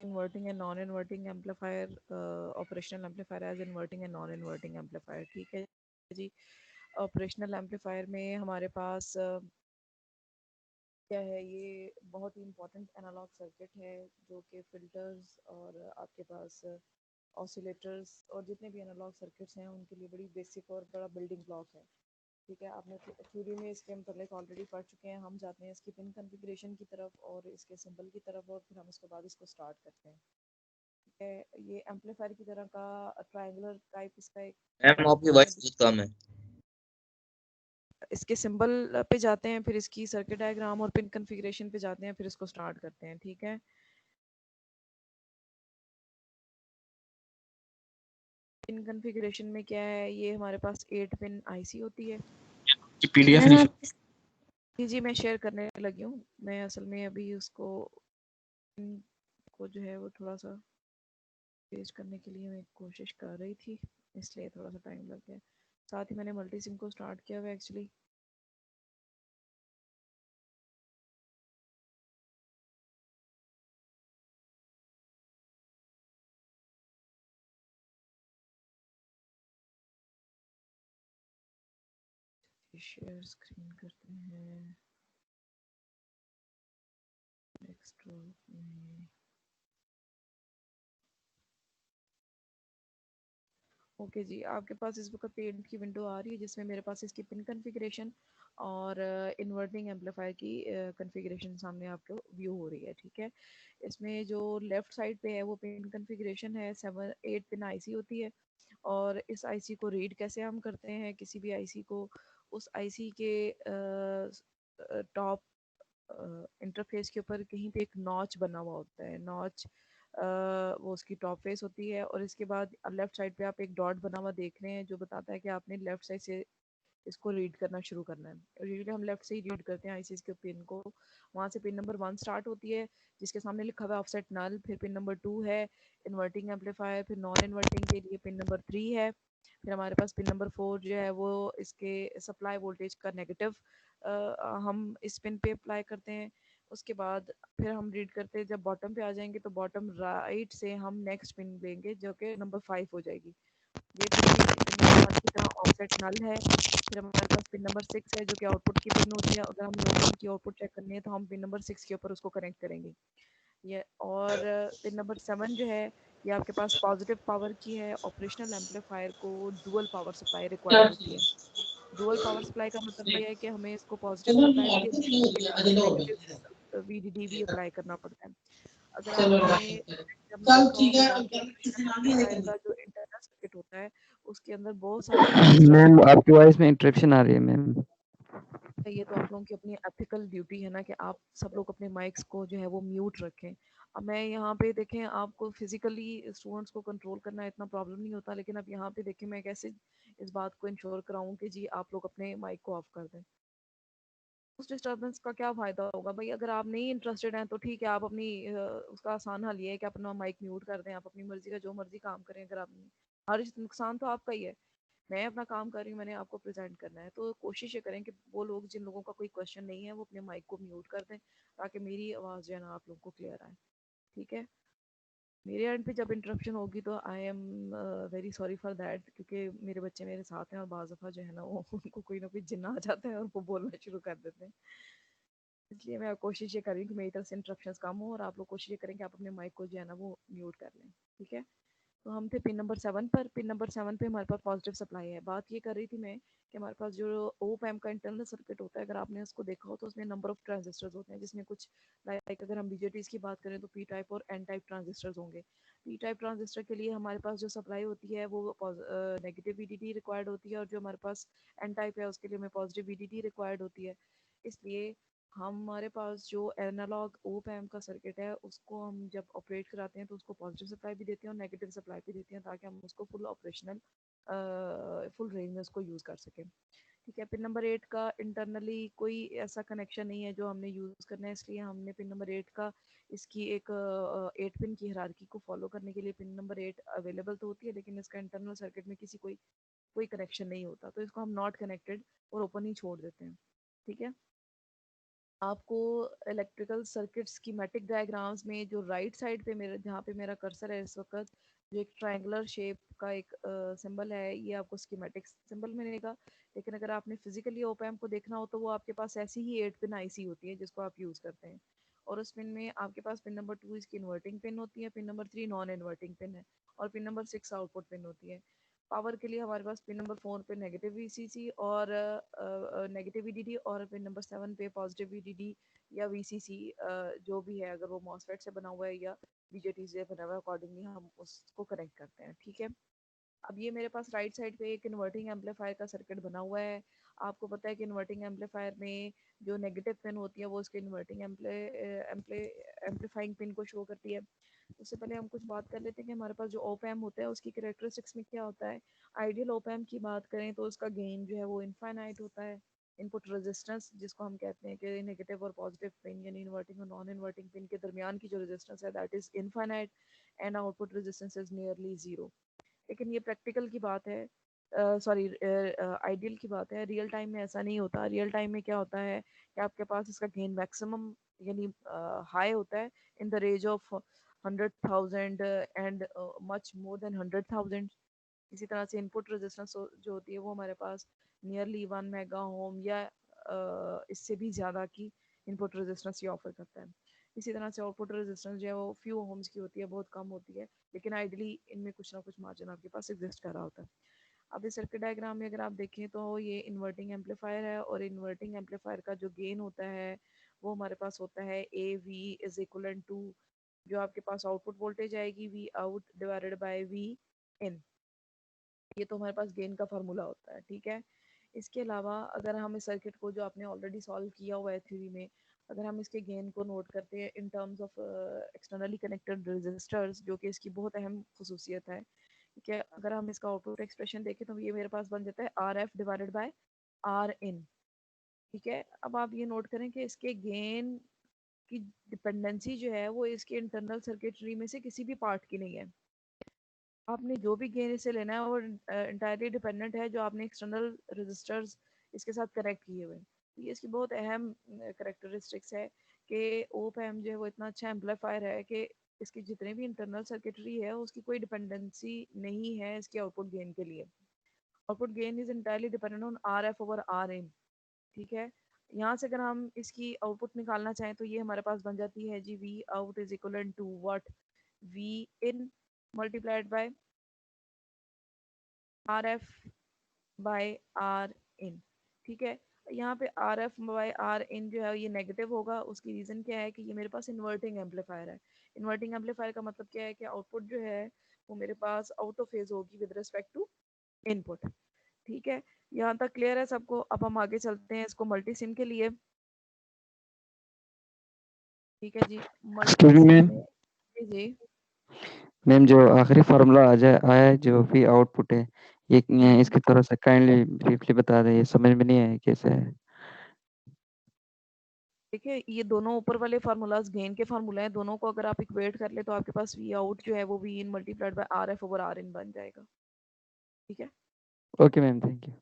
Inverting and non inverting amplifier, operational amplifier as inverting and non inverting amplifier. ठीक है जी। Operational amplifier में हमारे पास क्या है, ये बहुत ही इंपॉर्टेंट एनालॉग सर्किट है जो कि फिल्टर्स और आपके पास ऑसिलेटर्स और जितने भी एनालॉग सर्किट्स हैं उनके लिए बड़ी बेसिक और बड़ा बिल्डिंग ब्लॉक है। ठीक है, आपने थ्योरी में इसके मतलब ऑलरेडी पढ़ चुके हैं। हम जाते हैं इसकी पिन कॉन्फ़िगरेशन की तरफ और इसके सिंबल की तरफ, और फिर हम इसके बाद इसको स्टार्ट करते हैं। ठीक है, ये एम्पलीफायर की तरह का ट्रायंगुलर टाइप इसका एक मैम आपकी डिज़ाइन है। वॉइस बहुत कम है। इसके सिंबल पे जाते हैं, फिर इसकी सर्किट डायग्राम और पिन कॉन्फ़िगरेशन पे जाते हैं, फिर इसको स्टार्ट करते हैं। ठीक है, पिन कॉन्फ़िगरेशन में क्या है, ये हमारे पास 8 पिन आईसी होती है। पीडीएफ मैम नहीं आप जी मैं शेयर करने लगी हूँ। मैं असल में अभी उसको को जो है वो थोड़ा सा तेज करने के लिए मैं कोशिश कर रही थी, इसलिए थोड़ा सा टाइम लग गया। साथ ही मैंने मल्टी सिम को स्टार्ट किया हुआ एक्चुअली। शेयर स्क्रीन करते हैं नेक्स्ट में। ओके जी, आपके पास इस वक्त पेंट की विंडो आ रही है जिसमें मेरे पास इसकी पिन कॉन्फ़िगरेशन और इन्वर्टिंग एम्पलीफायर की कॉन्फ़िगरेशन सामने आपको व्यू हो रही है। ठीक है, इसमें जो लेफ़्ट साइड पे है वो पिन कॉन्फ़िगरेशन है। 7 8 पिन आईसी होती है, और इस आईसी को रीड कैसे हम करते हैं, किसी भी आईसी को उस आईसी के टॉप इंटरफेस के ऊपर कहीं पे एक नॉच बना हुआ होता है। नॉच वो उसकी टॉप फेस होती है, और इसके बाद लेफ्ट साइड पे आप एक डॉट बना हुआ देख रहे हैं जो बताता है कि आपने लेफ्ट साइड से इसको रीड करना शुरू करना है। यूजुअली हम लेफ्ट से ही रीड करते हैं आईसीस के पिन को। वहाँ से पिन नंबर 1 स्टार्ट होती है जिसके सामने लिखा हुआ है ऑफसेट नल, फिर पिन नंबर 2 है इन्वर्टिंग एम्पलीफायर, फिर नॉन इन्वर्टिंग के लिए पिन नंबर 3 है, फिर हमारे पास पिन नंबर 4 जो है वो इसके सप्लाई वोल्टेज का नेगेटिव हम इस पिन पे अप्लाई करते हैं। उसके बाद फिर हम रीड करते हैं, जब बॉटम पे आ जाएंगे तो बॉटम राइट से हम नेक्स्ट पिन लेंगे जो कि नंबर 5 हो जाएगी। ये पिन भी पिन नंबर 1 की तरह ऑफसेट नल है। फिर हमारे पास पिन नंबर 6 है जो कि आउटपुट की पिन होती है। अगर हमें ओपन की आउटपुट चेक करनी है तो हम पिन नंबर 6 के ऊपर उसको कनेक्ट करेंगे। ये और पिन नंबर 7 जो है ये आपके पास पॉजिटिव पावर की है। ऑपरेशनल एम्पलीफायर को डुअल पावर सप्लाई रिक्वायर्ड होती है। डुअल पावर सप्लाई का मतलब ये है कि हमें इसको पॉजिटिव सप्लाई भी देनी पड़ती है और नेगेटिव वीडीडी भी अप्लाई करना पड़ता है। अगर आपने जब में देखा होगा कि ऑपरेशनल एम्पलीफायर का जो इंटरनल सर्किट होता है उसके अंदर बहुत सारे ट्रांजिस्टर मैम आपकी वॉइस में इंटरप्शन आ रही है मैम। ये तो आप लोगों की अपनी एथिकल ड्यूटी है ना कि आप सब लोग अपने माइक्स को जो है वो म्यूट रखें। अब मैं यहाँ पे देखें, आपको फिजिकली स्टूडेंट्स को कंट्रोल करना इतना प्रॉब्लम नहीं होता, लेकिन अब यहाँ पे देखें मैं कैसे इस बात को इंश्योर कराऊं कि जी आप लोग अपने माइक को ऑफ कर दें। उस डिस्टर्बेंस का क्या फ़ायदा होगा भाई? अगर आप नहीं इंटरेस्टेड हैं तो ठीक है, आप अपनी उसका आसान हल ये है कि अपना माइक म्यूट कर दें, आप अपनी मर्जी का जो मर्जी काम करें। अगर आप नहीं, हर नुकसान तो आपका ही है। मैं अपना काम कर रही हूँ, मैंने आपको प्रेजेंट करना है, तो कोशिश ये करें कि वो लोग जिन लोगों का कोई क्वेश्चन नहीं है वो अपने माइक को म्यूट कर दें ताकि मेरी आवाज़ जो है ना आप लोगों को क्लियर आए। ठीक है, मेरे एंड पे जब इंटरप्शन होगी तो I am very sorry for that, क्योंकि मेरे बच्चे मेरे साथ हैं और बाज़ दफ़ा जो है ना वो उनको कोई ना कोई जिन्ना आ जाता है और वो बोलना शुरू कर देते हैं। इसलिए मैं कोशिश ये कर रही हूँ कि मेरी तरफ से इंटरप्शंस कम हो और आप लोग कोशिश ये करें कि आप अपने माइक को जो है ना वो म्यूट कर लें। ठीक है, तो हम थे पिन नंबर 7 पर। पिन नंबर 7 पे हमारे पास पॉजिटिव सप्लाई है। बात ये कर रही थी मैं कि हमारे पास जो ओप एम्प का इंटरनल सर्किट होता है, अगर आपने उसको देखा हो तो उसमें नंबर ऑफ ट्रांजिस्टर्स होते हैं, जिसमें कुछ लाइक अगर हम बीजेटीज की बात करें तो पी टाइप और एन टाइप ट्रांजिस्टर्स होंगे। पी टाइप ट्रांजिस्टर के लिए हमारे पास जो सप्लाई होती है वो नेगेटिव वीडीडी रिक्वायर्ड होती है, और जो हमारे पास एन टाइप है उसके लिए हमें पॉजिटिव वीडीडी रिक्वायर्ड होती है। इसलिए हमारे पास जो एनालॉग ओप एम्प का सर्किट है उसको हम जब ऑपरेट कराते हैं तो उसको पॉजिटिव सप्लाई भी देते हैं और नेगेटिव सप्लाई भी देते हैं ताकि हम उसको फुल ऑपरेशनल फुल रेंज में उसको यूज़ कर सकें। ठीक है, पिन नंबर 8 का इंटरनली कोई ऐसा कनेक्शन नहीं है जो हमने यूज़ करना है, इसलिए हमने पिन नंबर 8 का इसकी एक 8 पिन की हायरार्की को फॉलो करने के लिए पिन नंबर 8 अवेलेबल तो होती है, लेकिन इसका इंटरनल सर्किट में किसी कोई कोई कनेक्शन नहीं होता, तो इसको हम नॉट कनेक्टेड और ओपन ही छोड़ देते हैं। ठीक है, आपको इलेक्ट्रिकल सर्किट स्कीमेटिक डायग्राम्स में जो राइट साइड पे मेरा, जहाँ पे मेरा कर्सर है इस वक्त, जो एक ट्रायंगुलर शेप का एक सिंबल है, ये आपको स्कीमेटिक सिंबल मिलेगा। लेकिन अगर आपने फिजिकली ओप एम्प को देखना हो तो वो आपके पास ऐसी ही 8 पिन आईसी होती है जिसको आप यूज़ करते हैं। और उस पिन में आपके पास पिन नंबर 2 इसकी इन्वर्टिंग पिन होती है, pin number 3 non inverting pin है, और पिन नंबर 6 आउटपुट पिन होती है। पावर के लिए हमारे पास पिन नंबर 4 पे नेगेटिव वीसीसी और नेगेटिव वीडीडी, और पिन नंबर 7 पे पॉजिटिव वीडीडी या वीसीसी, जो भी है, अगर वो मॉसफेट से बना हुआ है या बीजेटी से बना हुआ है, अकॉर्डिंगली हम उसको कनेक्ट करते हैं। ठीक है, अब ये मेरे पास राइट साइड पे एक इन्वर्टिंग एम्पलीफायर का सर्किट बना हुआ है। आपको पता है कि इन्वर्टिंग एम्पलीफायर में जो नेगेटिव पिन होती है वो उसके इन्वर्टिंग एम्पलीफाइंग पिन को शो करती है। उससे पहले हम कुछ बात कर लेते हैं कि हमारे पास जो ओप एम्प होता है उसकी कैरेक्टरिस्टिक्स में क्या होता है। आइडियल ओप एम्प की बात करें तो उसका गेन जो है वो इनफाइनाइट होता है। इनपुट रेजिस्टेंस जिसको हम कहते हैं कि नेगेटिव और पॉजिटिव पिन यानी इन्वर्टिंग और नॉन इन्वर्टिंग पिन के दरमियान की जो रेजिस्टेंस है that is infinite, and output resistance is nearly zero. लेकिन ये प्रैक्टिकल की बात है, सॉरी आइडियल की बात है। रियल टाइम में ऐसा नहीं होता। रियल टाइम में क्या होता है कि आपके पास इसका गेन मैक्सिमम यानी हाई होता है in the range of 100,000 and much more than 100,000। इसी तरह से इनपुट रेजिस्टेंस जो होती है वो हमारे पास नियरली 1 मेगा ओम या इससे भी ज़्यादा की इनपुट रेजिस्टेंस ये ऑफर करता है। इसी तरह से आउटपुट रेजिस्टेंस जो है वो फ्यू ओम्स की होती है, बहुत कम होती है, लेकिन आइडली इनमें कुछ ना कुछ मार्जिन आपके पास एग्जिस्ट कर रहा होता है। अब इस सर्किट डायग्राम में अगर आप देखें तो ये इन्वर्टिंग एम्पलीफायर है, और इन्वर्टिंग एम्पलीफायर का जो गेन होता है वो हमारे पास होता है A V is equal to जो आपके पास आउटपुट वोल्टेज आएगी V out divided by V in. ये तो हमारे पास गेन का फार्मूला होता है। ठीक है, इसके अलावा अगर हम इस सर्किट को जो आपने ऑलरेडी सॉल्व किया हुआ है थ्योरी में, अगर हम इसके गेन को नोट करते हैं in terms of externally connected resistors, जो कि इसकी बहुत अहम खसूसियत है। ठीक है, अगर हम इसका आउटपुट एक्सप्रेशन देखें तो ये मेरे पास बन जाता है R F divided by R in. ठीक है, अब आप ये नोट करें कि इसके गेन की डिपेंडेंसी जो है वो इसके इंटरनल सर्किटरी में से किसी भी पार्ट की नहीं है। आपने जो भी गेन इसे लेना है वो इंटायरली डिपेंडेंट है जो आपने एक्सटर्नल रजिस्टर्स इसके साथ कनेक्ट किए हुए हैं। तो ये इसकी बहुत अहम करेक्टरिस्टिक्स है कि ओप एम जो है वो इतना अच्छा एम्पलीफायर है कि इसकी जितने भी इंटरनल सर्किटरी है उसकी कोई डिपेंडेंसी नहीं है इसके आउटपुट गेन के लिए। Output gain is entirely dependent on R F over R in. ठीक है, यहाँ से अगर हम इसकी आउटपुट निकालना चाहें तो ये हमारे पास बन जाती है G V out is equal to what, V in multiplied by R F by R in. ठीक है, यहाँ पे R F by R in जो है ये नेगेटिव होगा। उसकी रीज़न क्या है कि ये मेरे पास इन्वर्टिंग एम्पलीफायर है। इन्वर्टिंग एम्पलीफायर का मतलब क्या है कि आउटपुट जो है वो मेरे पास आउट ऑफ फेज होगी विद रिस्पेक्ट टू इनपुट। ठीक है, यहाँ तक क्लियर है सबको। अब हम आगे चलते हैं इसको मल्टी सिम के लिए। ठीक है जी, एक्सक्यूज मल्टी मी सिम मैम। में जी जी। मैम जो आखिरी फार्मूला आया है जो भी आउटपुट है, ये हम्म, इसके थोड़ा सा काइंडली ब्रीफली बता दें, ये समझ में नहीं आया कैसे है। देखिए ये दोनों ऊपर वाले फार्मूलाज गेन के फार्मूला हैं, दोनों को अगर आप इक्वेट कर ले तो आपके पास वी आउट जो है वो V in multiplied by R F over R in बन जाएगा। ठीक है, ओके मैम, थैंक यू।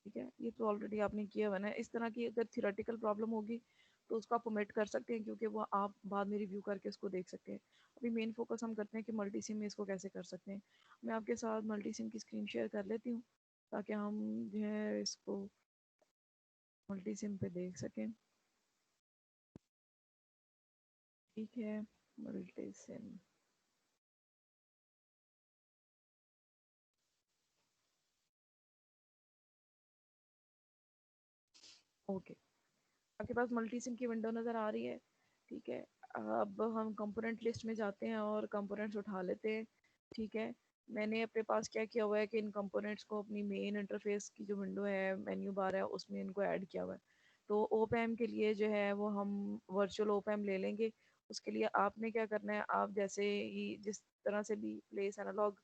ठीक है, ये तो ऑलरेडी आपने किया हुआ है ना। इस तरह की अगर थियोरेटिकल प्रॉब्लम होगी तो उसको आप ओमिट कर सकते हैं, क्योंकि वो आप बाद में रिव्यू करके उसको देख सकते हैं। अभी मेन फोकस हम करते हैं कि मल्टी सिम में इसको कैसे कर सकते हैं। मैं आपके साथ मल्टी सिम की स्क्रीन शेयर कर लेती हूँ ताकि हम जो है इसको मल्टी सिम पे देख सकें। ठीक है, मल्टी सिम। ओके, आपके पास मल्टी सिम की विंडो नज़र आ रही है। ठीक है, अब हम कंपोनेंट लिस्ट में जाते हैं और कंपोनेंट्स उठा लेते हैं। ठीक है, मैंने अपने पास क्या किया हुआ है कि इन कंपोनेंट्स को अपनी मेन इंटरफेस की जो विंडो है, मेन्यू बार है, उसमें इनको ऐड किया हुआ है। तो ओपैम के लिए जो है वो हम वर्चुअल ओपैम ले लेंगे। उसके लिए आपने क्या करना है, आप जैसे ही जिस तरह से भी प्लेस एनालॉग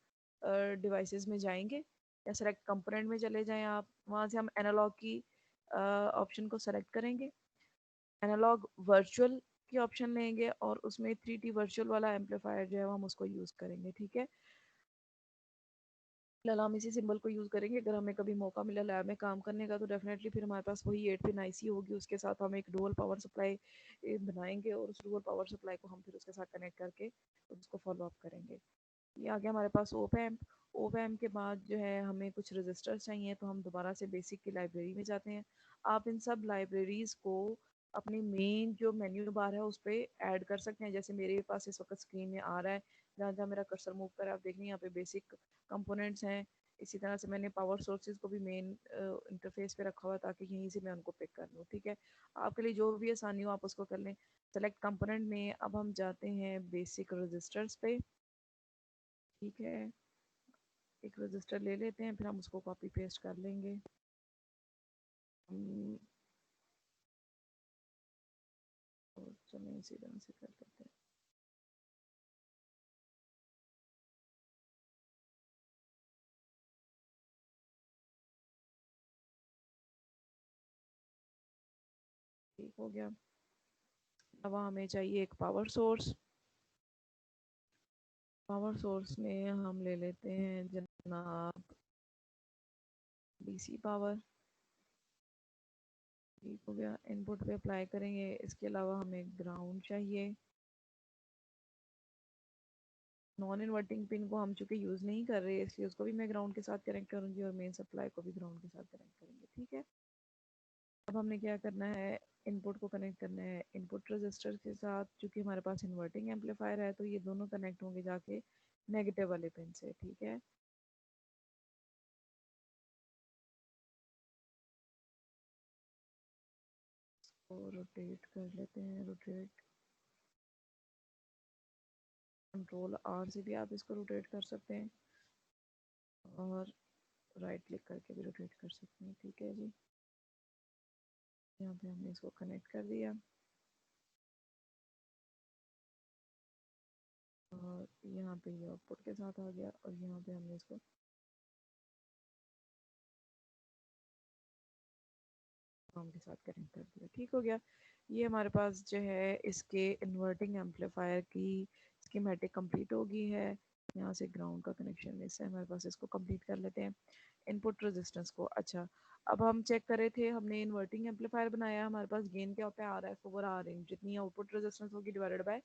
डिवाइसेस में जाएंगे या सेलेक्ट कंपोनेंट में चले जाएं आप, वहाँ से हम एनालॉग की ऑप्शन को सेलेक्ट करेंगे, एनालॉग वर्चुअल की ऑप्शन लेंगे और उसमें 3T वर्चुअल वाला एम्पलीफायर जो है वो हम उसको यूज़ करेंगे। ठीक है, फिलहाल हम इसी सिंबल को यूज़ करेंगे। अगर हमें कभी मौका मिला लैब में काम करने का तो डेफिनेटली फिर हमारे पास वही 8 पिन आईसी होगी, उसके साथ हम एक डुअल पावर सप्लाई बनाएंगे और उस डुअल पावर सप्लाई को हम फिर उसके साथ कनेक्ट करके उसको फॉलो अप करेंगे। ये आ गया हमारे पास ओप एम्प। ओप एम्प के बाद जो है हमें कुछ रजिस्टर्स चाहिए, तो हम दोबारा से बेसिक की लाइब्रेरी में जाते हैं। आप इन सब लाइब्रेरीज़ को अपनी मेन जो मेन्यू बार है उस पर ऐड कर सकते हैं। जैसे मेरे पास इस वक्त स्क्रीन में आ रहा है, जहाँ जहाँ मेरा कर्सर मूव कर रहा है आप देखें यहाँ पे बेसिक कंपोनेंट्स हैं। इसी तरह से मैंने पावर सोर्सेज को भी मेन इंटरफेस पे रखा हुआ है ताकि यहीं से मैं उनको पिक कर लूँ। ठीक है, आपके लिए जो भी आसानी हो आप उसको कर लें। सेलेक्ट कंपोनेंट में अब हम जाते हैं बेसिक रजिस्टर्स पे। ठीक है, एक रजिस्टर ले लेते हैं, फिर हम उसको कॉपी पेस्ट कर लेंगे। और चलें इसी तरह से कर लेते हैं। ठीक हो गया। अब हमें चाहिए एक पावर सोर्स। पावर सोर्स में हम ले लेते हैं जनाब डीसी पावर। ठीक हो गया, इनपुट पे अप्लाई करेंगे। इसके अलावा हमें ग्राउंड चाहिए। नॉन इन्वर्टिंग पिन को हम चूँकि यूज़ नहीं कर रहे इसलिए उसको भी मैं ग्राउंड के साथ कनेक्ट करूँगी और मेन सप्लाई को भी ग्राउंड के साथ कनेक्ट करेंगे। ठीक है, अब हमने क्या करना है, इनपुट को कनेक्ट करना है इनपुट रजिस्टर के साथ। चूँकि हमारे पास इन्वर्टिंग एम्पलीफायर है तो ये दोनों कनेक्ट होंगे जाके नेगेटिव वाले पिन से। ठीक है, तो रोटेट कर लेते हैं। रोटेट कंट्रोल आर से भी आप इसको रोटेट कर सकते हैं और राइट क्लिक करके भी रोटेट कर सकते हैं। ठीक है जी, यहाँ पे हमने इसको कनेक्ट कर दिया और यहाँ पे ये आउटपुट के साथ आ गया और यहाँ पे हमने इसको ग्राउंड के साथ कनेक्ट कर दिया। ठीक हो गया, ये हमारे पास जो है इसके इन्वर्टिंग एम्पलीफायर की स्कीमेटिक कंप्लीट हो गई है। यहाँ से ग्राउंड का कनेक्शन इससे हमारे पास इसको कंप्लीट कर लेते हैं। इनपुट रेजिस्टेंस को, अच्छा अब हम चेक कर रहे थे, हमने इन्वर्टिंग एम्पलीफायर बनाया, हमारे पास गेन क्या होता है R F over R in, जितनी आउटपुट रेजिस्टेंस होगी डिवाइडेड बाय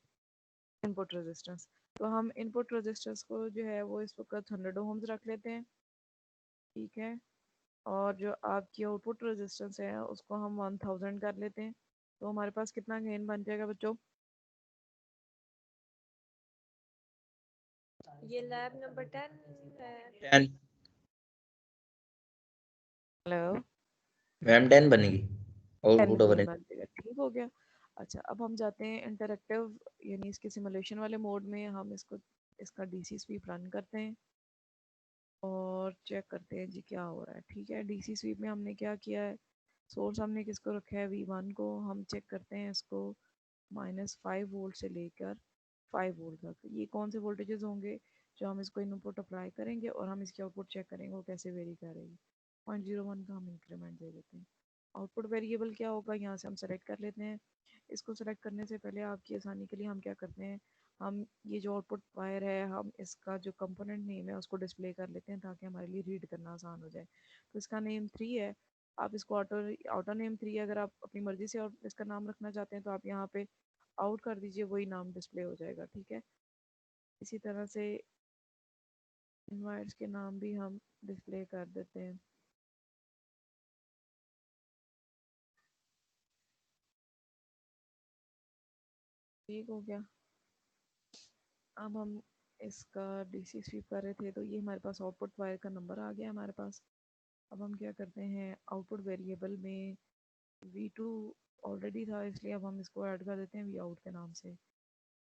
इनपुट रेजिस्टेंस। तो हम इनपुट रेजिस्टेंस को जो है वो इस वक्त 100 ओम्स रख लेते हैं। ठीक है, और जो आपकी आउटपुट रेजिस्टेंस है उसको हम 1000 कर लेते हैं। तो हमारे पास कितना गेन बन जाएगा बच्चों? ये लैब नंबर 10 है। 10 हेलो, मैम 10 बनेगी 10 आउटपुट गेन बनेगा। बन जाएगा। ठीक हो गया। अच्छा अब हम जाते हैं इंटरेक्टिव यानी इसके सिमुलेशन वाले मोड में। हम इसको इसका डीसी स्वीप रन करते हैं और चेक करते हैं जी क्या हो रहा है। ठीक है, डीसी स्वीप में हमने क्या किया है, सोर्स हमने किसको रखा है V1 को। हम चेक करते हैं इसको -5 वोल्ट से लेकर 5 वोल्ट तक। ये कौन से वोल्टेजेस होंगे जो हम इसको इनपुट अप्लाई करेंगे और हम इसकी आउटपुट चेक करेंगे वो कैसे वेरी करेगी। 0.01 का हम इंक्रीमेंट दे देते हैं। आउटपुट वेरिएबल क्या होगा, यहाँ से हम सेलेक्ट कर लेते हैं। इसको सेलेक्ट करने से पहले आपकी आसानी के लिए हम क्या करते हैं, हम ये जो आउटपुट वायर है हम इसका जो कंपोनेंट नेम है उसको डिस्प्ले कर लेते हैं ताकि हमारे लिए रीड करना आसान हो जाए। तो इसका नेम 3 है, आप इसको ऑटो ऑटो नेम 3 है। अगर आप अपनी मर्जी से और इसका नाम रखना चाहते हैं तो आप यहाँ पे आउट कर दीजिए, वही नाम डिस्प्ले हो जाएगा। ठीक है, इसी तरह से इन वायर्स के नाम भी हम डिस्प्ले कर देते हैं। ठीक हो गया, अब हम इसका डीसी स्वीप कर रहे थे तो ये हमारे पास आउटपुट वायर का नंबर आ गया हमारे पास। अब हम क्या करते हैं, आउटपुट वेरिएबल में V2 ऑलरेडी था इसलिए अब हम इसको ऐड कर देते हैं वी आउट के नाम से।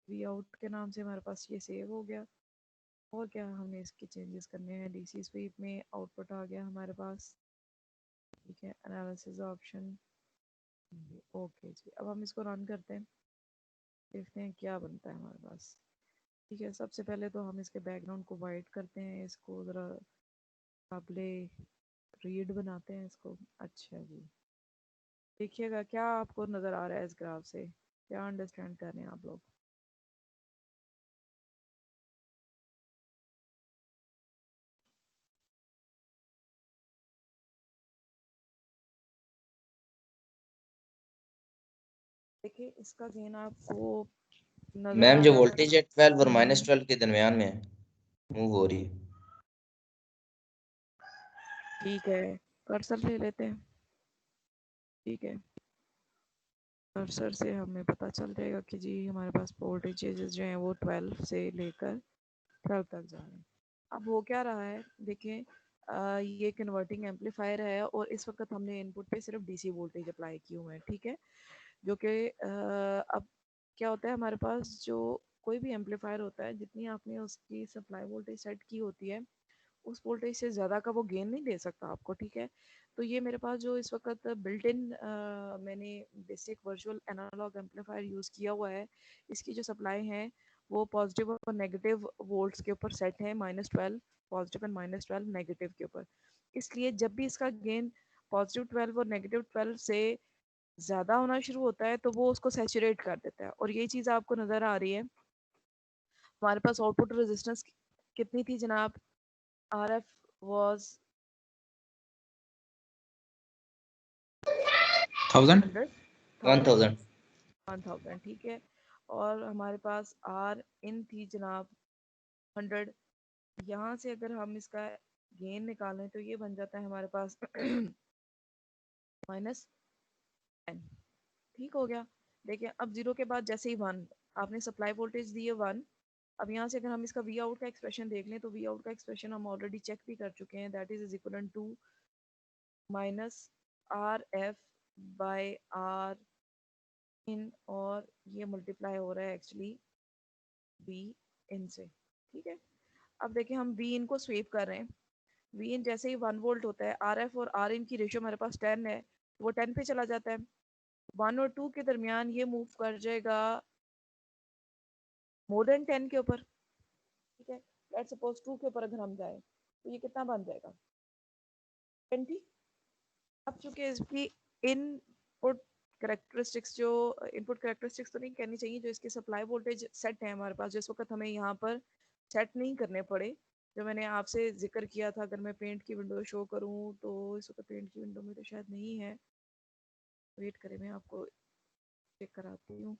वी आउट के नाम से हमारे पास ये सेव हो गया। और क्या हमने इसके चेंजेस करने हैं, डीसी स्वीप में आउटपुट आ गया हमारे पास। ठीक है, एनालिसिस ऑप्शन, ओके जी। अब हम इसको रन करते हैं, देखते हैं क्या बनता है हमारे पास। ठीक है, सबसे पहले तो हम इसके बैकग्राउंड को वाइट करते हैं, इसको ज़रा काबले रीड बनाते हैं इसको। अच्छा जी, देखिएगा क्या आपको नज़र आ रहा है इस ग्राफ से, क्या अंडरस्टैंड कर रहे हैं आप लोग? देखिए इसका गेन आपको नजर मैम आ जो रहा वोल्टेज है। है 12 और -12 के दरमियान में है, मूव हो रही है। ठीक है, कर्सर ले लेते हैं। ठीक है, कर्सर से हमें पता चल जाएगा कि जी हमारे पास वोल्टेजेस जो हैं वो 12 से लेकर 12 तक जा रहे हैं। अब हो क्या रहा है देखिए, ये कन्वर्टिंग एम्पलीफायर है और इस वक्त हमने इनपुट पे सिर्फ डीसी वोल्टेज अप्लाई किए हुए हैं। ठीक है, जो कि अब क्या होता है हमारे पास जो कोई भी एम्पलीफायर होता है, जितनी आपने उसकी सप्लाई वोल्टेज सेट की होती है उस वोल्टेज से ज़्यादा का वो गेन नहीं दे सकता आपको। ठीक है, तो ये मेरे पास जो इस वक्त बिल्ट इन मैंने basic virtual analogue amplifier use किया हुआ है, इसकी जो सप्लाई है वो पॉजिटिव और नेगेटिव वोल्ट्स के ऊपर सेट है, -12 पॉजिटिव एंड -12 नेगेटिव के ऊपर। इसलिए जब भी इसका गेन +12 और -12 से ज़्यादा होना शुरू होता है तो वो उसको सैचुरेट कर देता है। और ये चीज़ आपको नज़र आ रही है। हमारे पास आउटपुट रेजिस्टेंस कितनी थी जनाब? RF was 1000 100 1000। 1000 ठीक है, और हमारे पास R in थी जनाब 100। यहाँ से अगर हम इसका गेन निकालें तो ये बन जाता है हमारे पास -10। ठीक हो गया। देखिए अब 0 के बाद जैसे ही 1, आपने सप्लाई वोल्टेज दी है 1। अब यहाँ से अगर हम इसका वी आउट का एक्सप्रेशन देख लें तो वी आउट का एक्सप्रेशन हम ऑलरेडी चेक भी कर चुके हैं, that is equal to -RF by R in, और ये मल्टीप्लाई हो रहा है एक्चुअली वी इन से। ठीक है, अब देखिए हम वी इन को स्वीप कर रहे हैं। वी इन जैसे ही 1 वोल्ट होता है, आर एफ और आर इन की रेशियो हमारे पास 10 है, वो 10 पे चला जाता है। 1 और 2 के दरमियान ये मूव कर जाएगा मोर देन 10 के ऊपर। ठीक है, लेट्स सपोज 2 के ऊपर अगर हम जाए तो ये कितना बन जाएगा? 20। अब चूंकि इसकी इनपुट करेक्टरिस्टिक्स जो इनपुट करेक्टरिस्टिक्स तो नहीं कहनी चाहिए, जो इसके सप्लाई वोल्टेज सेट है हमारे पास, जिस वक्त हमें यहाँ पर सेट नहीं करने पड़े, जो मैंने आपसे जिक्र किया था। अगर मैं पेंट की विंडो शो करूँ तो इस वक्त पेंट की विंडो में तो शायद नहीं है, वेट करें मैं आपको चेक कराती हूँ।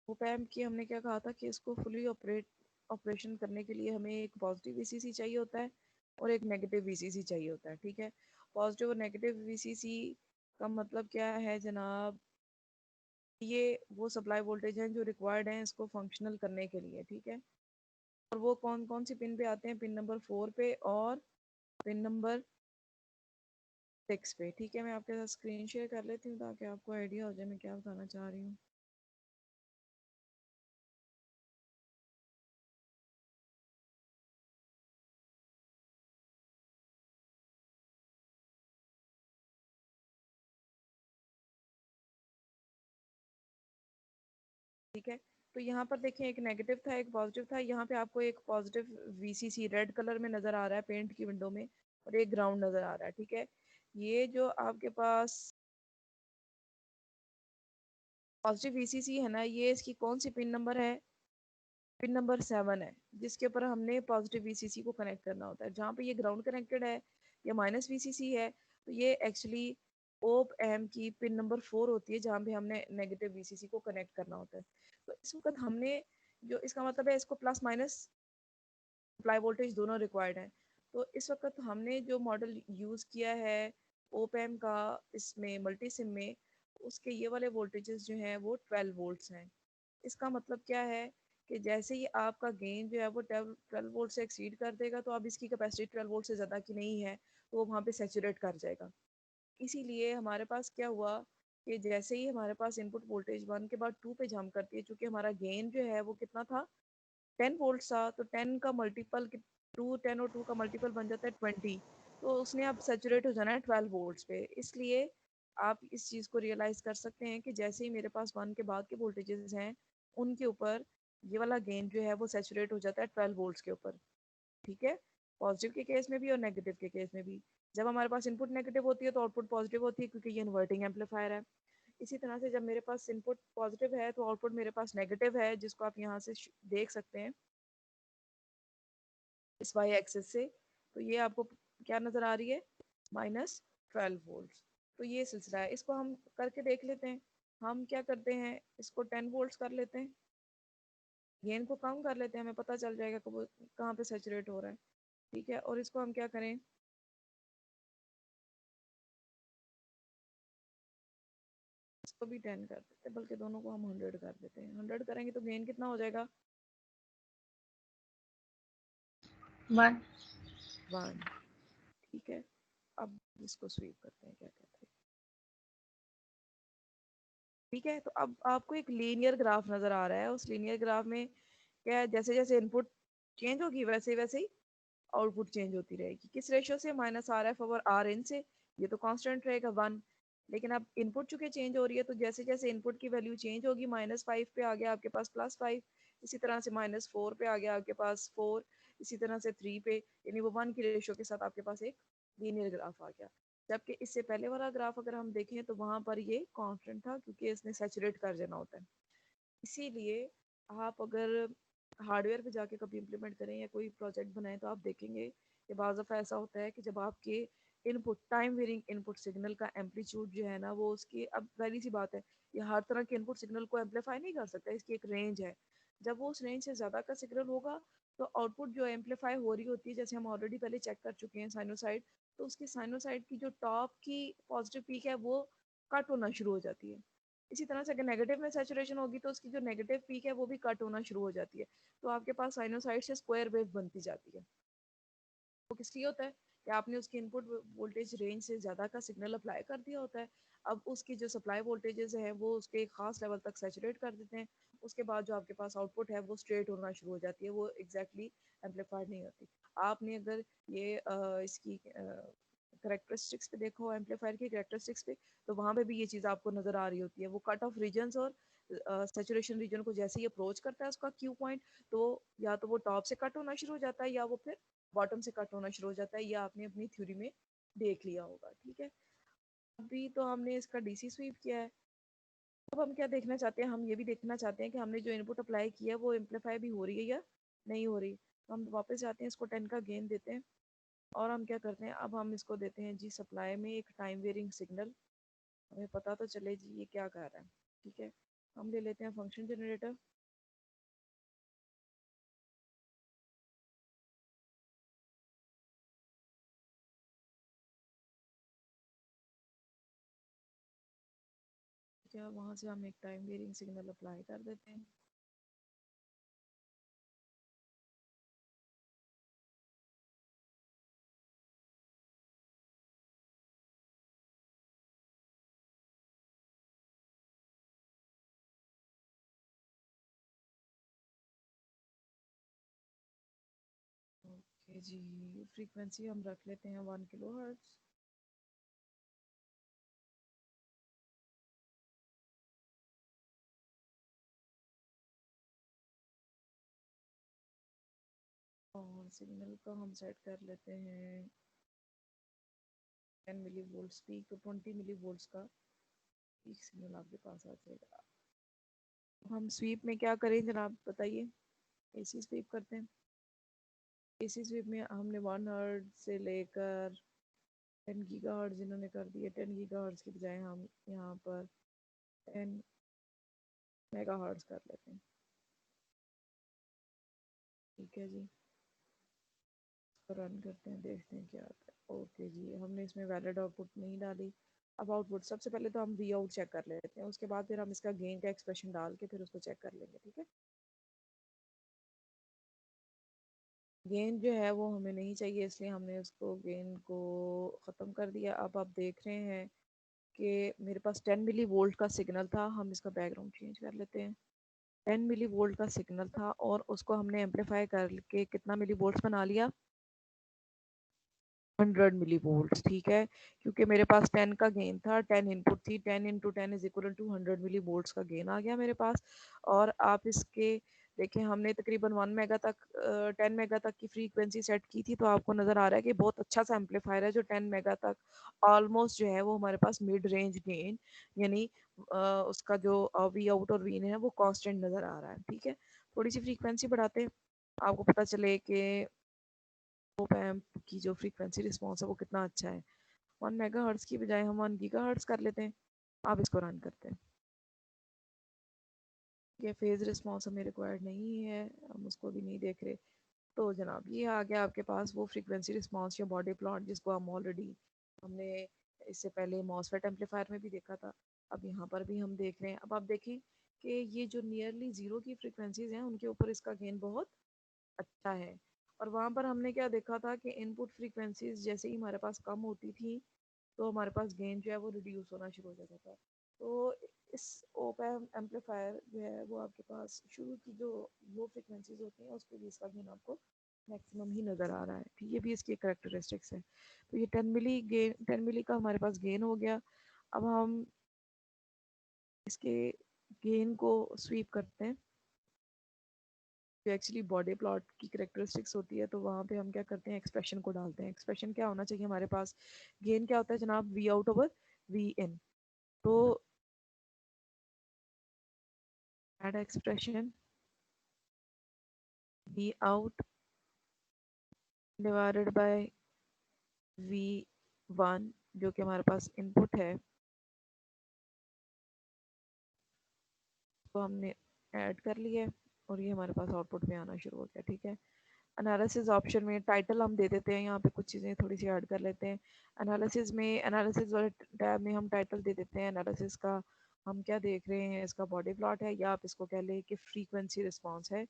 ओपैम्प की हमने क्या कहा था कि इसको फुली ऑपरेशन करने के लिए हमें एक पॉजिटिव वीसीसी चाहिए होता है और एक नेगेटिव वीसीसी चाहिए होता है। ठीक है, पॉजिटिव और नेगेटिव वीसीसी का मतलब क्या है जनाब? ये वो सप्लाई वोल्टेज हैं जो रिक्वायर्ड हैं इसको फंक्शनल करने के लिए। ठीक है, और वो कौन कौन सी पिन पे आते हैं? पिन नंबर 4 पे और पिन नंबर 6 पे। ठीक है, मैं आपके साथ स्क्रीन शेयर कर लेती हूँ ताकि आपको आइडिया हो जाए मैं क्या बताना चाह रही हूँ। ठीक है, तो यहाँ पर देखिए एक नेगेटिव था एक पॉजिटिव था। यहाँ पे आपको एक पॉजिटिव वीसीसी रेड कलर में नज़र आ रहा है पेंट की विंडो में, और एक ग्राउंड नज़र आ रहा है। ठीक है, ये जो आपके पास पॉजिटिव वीसीसी है ना, ये इसकी कौन सी पिन नंबर है? पिन नंबर 7 है, जिसके ऊपर हमने पॉजिटिव वीसीसी को कनेक्ट करना होता है। जहाँ पे ये ग्राउंड कनेक्टेड है या माइनस वीसीसी है, तो ये एक्चुअली ओप एम की पिन नंबर 4 होती है, जहाँ पे हमने नेगेटिव वीसीसी को कनेक्ट करना होता है। तो इस वक्त हमने जो इसका मतलब है इसको प्लस माइनस सप्लाई वोल्टेज दोनों रिक्वायर्ड है। तो इस वक्त हमने जो मॉडल यूज़ किया है ओपैम का इसमें मल्टी सिम में, उसके ये वाले वोल्टेजेस जो हैं वो 12 वोल्ट्स हैं। इसका मतलब क्या है कि जैसे ही आपका गेन जो है वो 12 वोल्ट से एक्सीड कर देगा, तो अब इसकी कैपेसिटी 12 वोल्ट से ज़्यादा की नहीं है, तो वो वहाँ पे सैचुरेट कर जाएगा। इसीलिए हमारे पास क्या हुआ कि जैसे ही हमारे पास इनपुट वोल्टेज 1 के बाद 2 पे जंप करती है, चूँकि हमारा गेन जो है वो कितना था? 10 वोल्ट था, तो 10 का मल्टीपल 2, 10 और 2 का मल्टीपल बन जाता है 20। तो उसने अब सैचुरेट हो जाना है 12 वोल्ट्स पे। इसलिए आप इस चीज़ को रियलाइज़ कर सकते हैं कि जैसे ही मेरे पास 1 के बाद के वोल्टेजेस हैं, उनके ऊपर ये वाला गेन जो है वो सैचुरेट हो जाता है 12 वोल्ट्स के ऊपर। ठीक है, पॉजिटिव के केस में भी और नेगेटिव के केस में भी। जब हमारे पास इनपुट नेगेटिव होती है तो आउटपुट पॉजिटिव होती है, क्योंकि ये इन्वर्टिंग एम्पलीफायर है। इसी तरह से जब मेरे पास इनपुट पॉजिटिव है तो आउटपुट मेरे पास नेगेटिव है, जिसको आप यहाँ से देख सकते हैं इस वाई एक्सिस से। तो ये आपको क्या नज़र आ रही है, -12 वोल्ट। तो ये सिलसिला है, इसको हम करके देख लेते हैं। हम क्या करते हैं, इसको 10 वोल्ट कर लेते हैं, गेन को कम कर लेते हैं, हमें पता चल जाएगा कि वो कहाँ पे सैचुरेट हो रहा है। ठीक है, और इसको हम क्या करें, इसको भी 10 कर देते हैं, बल्कि दोनों को हम 100 कर देते हैं। 100 करेंगे तो गेन कितना हो जाएगा, 1। 1। ठीक है, अब इसको स्वीप करते हैं, क्या कहते हैं। ठीक है, तो अब आपको एक लीनियर ग्राफ नजर आ रहा है। उस लीनियर ग्राफ में क्या है, जैसे जैसे इनपुट चेंज होगी वैसे वैसे ही आउटपुट चेंज होती रहेगी। किस रेशियो से, -RF/R in से। ये तो कांस्टेंट रहेगा 1। लेकिन अब इनपुट चूंकि चेंज हो रही है, तो जैसे जैसे इनपुट की वैल्यू चेंज होगी, -5 पे आ गया आपके पास +5, इसी तरह से -4 पे आ गया आपके पास 4, इसी तरह से 3 पे, यानी वो 1 की रेशियो के साथ आपके पास एक लीनियर ग्राफ आ गया। जबकि इससे पहले वाला ग्राफ अगर हम देखें तो वहां पर ये कांस्टेंट था, क्योंकि इसने सैचुरेट कर देना होता है। इसीलिए आप अगर हार्डवेयर पे जाके कभी इम्प्लीमेंट करें या कोई प्रोजेक्ट बनाएं तो आप देखेंगे कि बाज़ दफ़ा ऐसा होता है कि जब आपके input time varying input signal का एम्पलीट्यूड जो है ना, वो उसकी, अब पहली सी बात है, ये हर तरह के इनपुट सिग्नल को एम्पलीफाई नहीं कर सकता, इसकी एक रेंज है। जब वो उस रेंज से ज़्यादा का सिग्नल होगा तो आउटपुट जो एम्पलीफाई हो रही होती है, जैसे हम ऑलरेडी पहले चेक कर चुके हैं साइनोसाइड, तो उसकी साइनोसाइड की जो टॉप की पॉजिटिव पीक है वो कट होना शुरू हो जाती है। इसी तरह से अगर नेगेटिव में सैचुरेशन होगी तो उसकी जो नेगेटिव पीक है वो भी कट होना शुरू हो जाती है। तो आपके पास साइनोसाइड से स्क्वायर वेव बनती जाती है। वो किस लिए होता है कि आपने उसकी इनपुट वोल्टेज रेंज से ज़्यादा का सिग्नल अप्लाई कर दिया होता है। अब उसकी जो सप्लाई वोल्टेजेस हैं वो उसके एक ख़ास लेवल तक सैचुरेट कर देते हैं। उसके बाद जो आपके पास आउटपुट है वो स्ट्रेट होना शुरू हो जाती है, वो एग्जैक्टली एम्पलीफाइड नहीं होती। आपने अगर ये इसकी करेक्टरिस्टिक्स पे देखो, एम्पलीफायर की करेक्टरिस्टिक्स पे, तो वहाँ पे भी ये चीज़ आपको नज़र आ रही होती है। वो कट ऑफ रीजन्स और सैचुरेशन रीजन को जैसे ही अप्रोच करता है उसका क्यू पॉइंट, तो या तो वो टॉप से कट होना शुरू हो जाता है या वो फिर बॉटम से कट होना शुरू हो जाता है। ये आपने अपनी थ्योरी में देख लिया होगा। ठीक है, अभी तो हमने इसका डीसी स्वीप किया है। अब हम क्या देखना चाहते हैं, हम ये भी देखना चाहते हैं कि हमने जो इनपुट अप्लाई किया है वो एम्पलीफाई भी हो रही है या नहीं हो रही। तो हम वापस जाते हैं, इसको 10 का गेन देते हैं और हम क्या करते हैं, अब हम इसको देते हैं जी सप्लाई में एक टाइम वेरिंग सिग्नल, हमें पता तो चले जी ये क्या कर रहा है। ठीक है, हम ले लेते हैं फंक्शन जनरेटर। क्या वहाँ से हम एक टाइम वेरिंग सिग्नल अप्लाई कर देते हैं। ओके जी, फ्रीक्वेंसी हम रख लेते हैं 1 किलोहर्ट्ज़। और सिग्नल को हम सेट कर लेते हैं 10 मिली वोल्ट्स पीक, तो 20 मिली वोल्ट्स का पीक सिग्नल आपके पास आ जाएगा। हम स्वीप में क्या करें जनाब बताइए, एसी स्वीप करते हैं। एसी स्वीप में हमने 1 हर्ट्ज से लेकर 10 गीगाहर्ट्ज इन्होंने कर दिए। 10 गीगाहर्ट्ज के बजाय हम यहाँ पर 10 मेगाहर्ट्ज कर लेते हैं। ठीक है जी, रन करते हैं, देखते हैं क्या आता है। ओके जी, हमने इसमें वैलिड आउटपुट नहीं डाली। अब आउटपुट सबसे पहले तो हम वी आउट चेक कर लेते हैं, उसके बाद फिर हम इसका गेन का एक्सप्रेशन डाल के फिर उसको चेक कर लेंगे। ठीक है, गेन जो है वो हमें नहीं चाहिए, इसलिए हमने उसको गेन को ख़त्म कर दिया। अब आप देख रहे हैं कि मेरे पास 10 मिली वोल्ट का सिग्नल था। हम इसका बैकग्राउंड चेंज कर लेते हैं। 10 मिली वोल्ट का सिग्नल था और उसको हमने एम्पलीफाई करके कितना मिली वोल्ट बना लिया, 100 मिली वोल्ट। ठीक है, क्योंकि मेरे पास 10 का गेन था, 10 इनपुट थी, 10 into 10 is equal to 100 millivolt का गेन आ गया मेरे पास। और आप इसके देखिए हमने तकरीबन 1 मेगा तक 10 मेगा तक की फ्रीक्वेंसी सेट की थी, तो आपको नज़र आ रहा है कि बहुत अच्छा सा एम्पलीफायर है जो 10 मेगा तक ऑलमोस्ट जो है वो हमारे पास मिड रेंज गेन, यानी उसका जो वी आउट और वी इन है वो कांस्टेंट नज़र आ रहा है। ठीक है, थोड़ी सी फ्रीक्वेंसी बढ़ाते हैं, आपको पता चले कि ऑप एम्प की जो फ्रीक्वेंसी रिस्पॉन्स है वो कितना अच्छा है। 1 मेगा हर्ट्स की बजाय हम 1 गीगा हर्ट्स कर लेते हैं। आप इसको रन करते हैं, ये फेज रिस्पॉन्स हमें रिक्वायर्ड नहीं है, हम उसको भी नहीं देख रहे। तो जनाब ये आ गया आपके पास वो फ्रीक्वेंसी रिस्पॉन्स या बॉडी प्लॉट जिसको हम ऑलरेडी हमने इससे पहले मॉसफेट एम्पलीफायर में भी देखा था, अब यहाँ पर भी हम देख रहे हैं। अब आप देखें कि ये जो नियरली ज़ीरो की फ्रीक्वेंसीज हैं उनके ऊपर इसका गेन बहुत अच्छा है। और वहाँ पर हमने क्या देखा था कि इनपुट फ्रीक्वेंसीज जैसे ही हमारे पास कम होती थी तो हमारे पास गेन जो है वो रिड्यूस होना शुरू हो जाता था। तो इस ओप एम्पलीफायर जो है वो आपके पास शुरू की जो लो फ्रिक्वेंसीज होती हैं उस पर भी इसका गेन आपको मैक्सिमम ही नज़र आ रहा है। ठीक है, ये भी इसकी करेक्टरिस्टिक्स है। तो ये 10 मिली का हमारे पास गेन हो गया। अब हम इसके गेन को स्वीप करते हैं, जो एक्चुअली बॉडी प्लॉट की करेक्टरिस्टिक्स होती है, तो वहाँ पे हम क्या करते हैं, एक्सप्रेशन को डालते हैं। एक्सप्रेशन क्या होना चाहिए हमारे पास, गेन क्या होता है जनाब, V out over V in. तो add expression V out divided by V one, जो कि हमारे पास इनपुट है, तो हमने ऐड कर लिया और ये हमारे पास आउटपुट में आना शुरू हो गया। ठीक है, एनालिसिस ऑप्शन में टाइटल हम दे देते हैं, यहाँ पे कुछ चीज़ें थोड़ी सी ऐड कर लेते हैं। एनालिसिस में, एनालिसिस वाले टैब में हम टाइटल दे देते हैं एनालिसिस का, हम क्या देख रहे हैं, इसका बॉडी प्लॉट है या आप इसको कह लें कि फ्रीक्वेंसी रिस्पॉन्स है।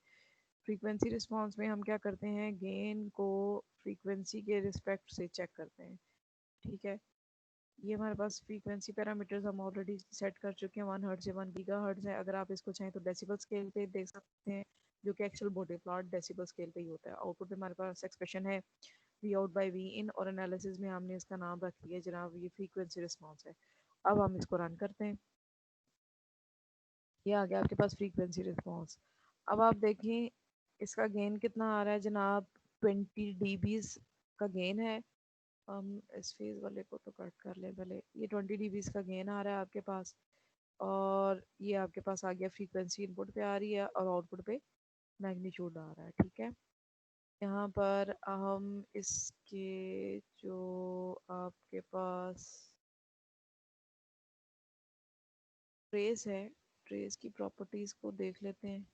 फ्रीक्वेंसी रिस्पॉन्स में हम क्या करते हैं, गेन को फ्रीक्वेंसी के रिस्पेक्ट से चेक करते हैं। ठीक है, ये हमारे पास फ्रीक्वेंसी पैरामीटर्स हम ऑलरेडी सेट कर चुके हैं, 1 हर्ट्ज से 1 गीगा हर्ट्ज है। अगर आप इसको चाहें तो डेसिबल स्केल पे देख सकते हैं, जो कि actual body plot decibel scale पे ही होता है। आउटपुट में हमारे पास एक्सप्रेशन है वी आउट बाई वी इन, और एनालिसिस में हमने इसका नाम रख लिया जनाब ये फ्रीक्वेंसी रिस्पॉन्स है। अब हम इसको रन करते हैं, ये आ गया आपके पास फ्रीक्वेंसी रिस्पॉन्स। अब आप देखें इसका गेन कितना आ रहा है जनाब, 20 dBs का गेन है। हम इस फेज वाले को तो कट कर ले पहले, ये 20 dBs का गेन आ रहा है आपके पास, और ये आपके पास आ गया फ्रीक्वेंसी इनपुट पे आ रही है और आउटपुट पे मैग्नीट्यूड आ रहा है। ठीक है, यहाँ पर हम इसके जो आपके पास ट्रेस है, ट्रेस की प्रॉपर्टीज़ को देख लेते हैं।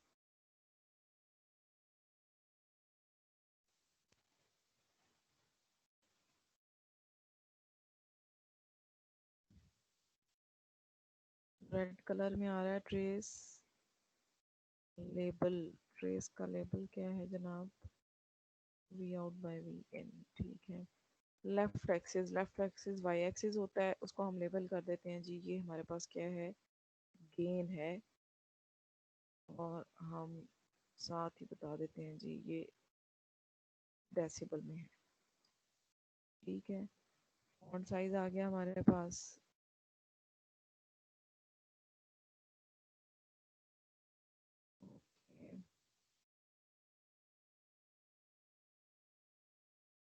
रेड कलर में आ रहा है ट्रेस लेबल, ट्रेस का लेबल क्या है जनाब, वी आउट बाय वी इन। ठीक है, लेफ्ट एक्सिस वाई एक्सिस होता है, उसको हम लेबल कर देते हैं जी, ये हमारे पास क्या है, गेन है, और हम साथ ही बता देते हैं जी ये डेसिबल में है। ठीक है, फॉन्ट साइज आ गया हमारे पास,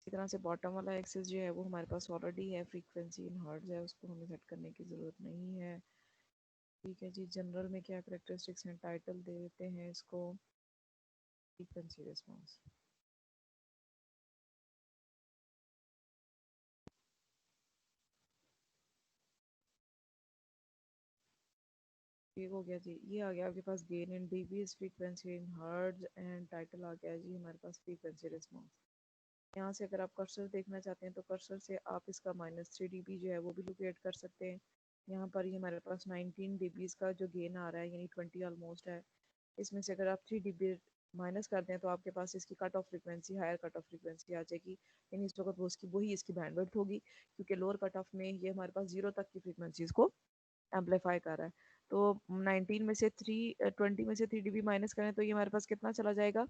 इसी तरह से बॉटम वाला एक्सिस जो है वो हमारे पास ऑलरेडी है, फ्रीक्वेंसी इन हर्ट्ज है, उसको हमें सेट करने की ज़रूरत नहीं है। ठीक है जी, जनरल में क्या करेक्टरिस्टिक्स हैं, टाइटल दे देते हैं इसको फ्रीक्वेंसी रिस्पॉन्स। ठीक हो गया जी, ये आ गया आपके पास gain in dBs, frequency in hertz, and title आ गया जी हमारे पास फ्रीक्वेंसी रिस्पॉन्स। यहाँ से अगर आप कर्सर देखना चाहते हैं तो कर्सर से आप इसका -3 dB जो है वो भी लोकेट कर सकते हैं। यहाँ पर ये हमारे पास 19 dBs का जो गेन आ रहा है, यानी 20 ऑलमोस्ट है। इसमें से अगर आप 3 dB माइनस कर दें तो आपके पास इसकी cut off frequency, higher cut off frequency आ जाएगी, यानी इस वक्त वो उसकी वही इसकी बैंडविड्थ होगी, क्योंकि लोअर कट ऑफ में ये हमारे पास 0 तक की फ्रीक्वेंसीज को एम्पलीफाई कर रहा है। तो 19 में से 20 में से 3 dB माइनस करें तो ये हमारे पास कितना चला जाएगा,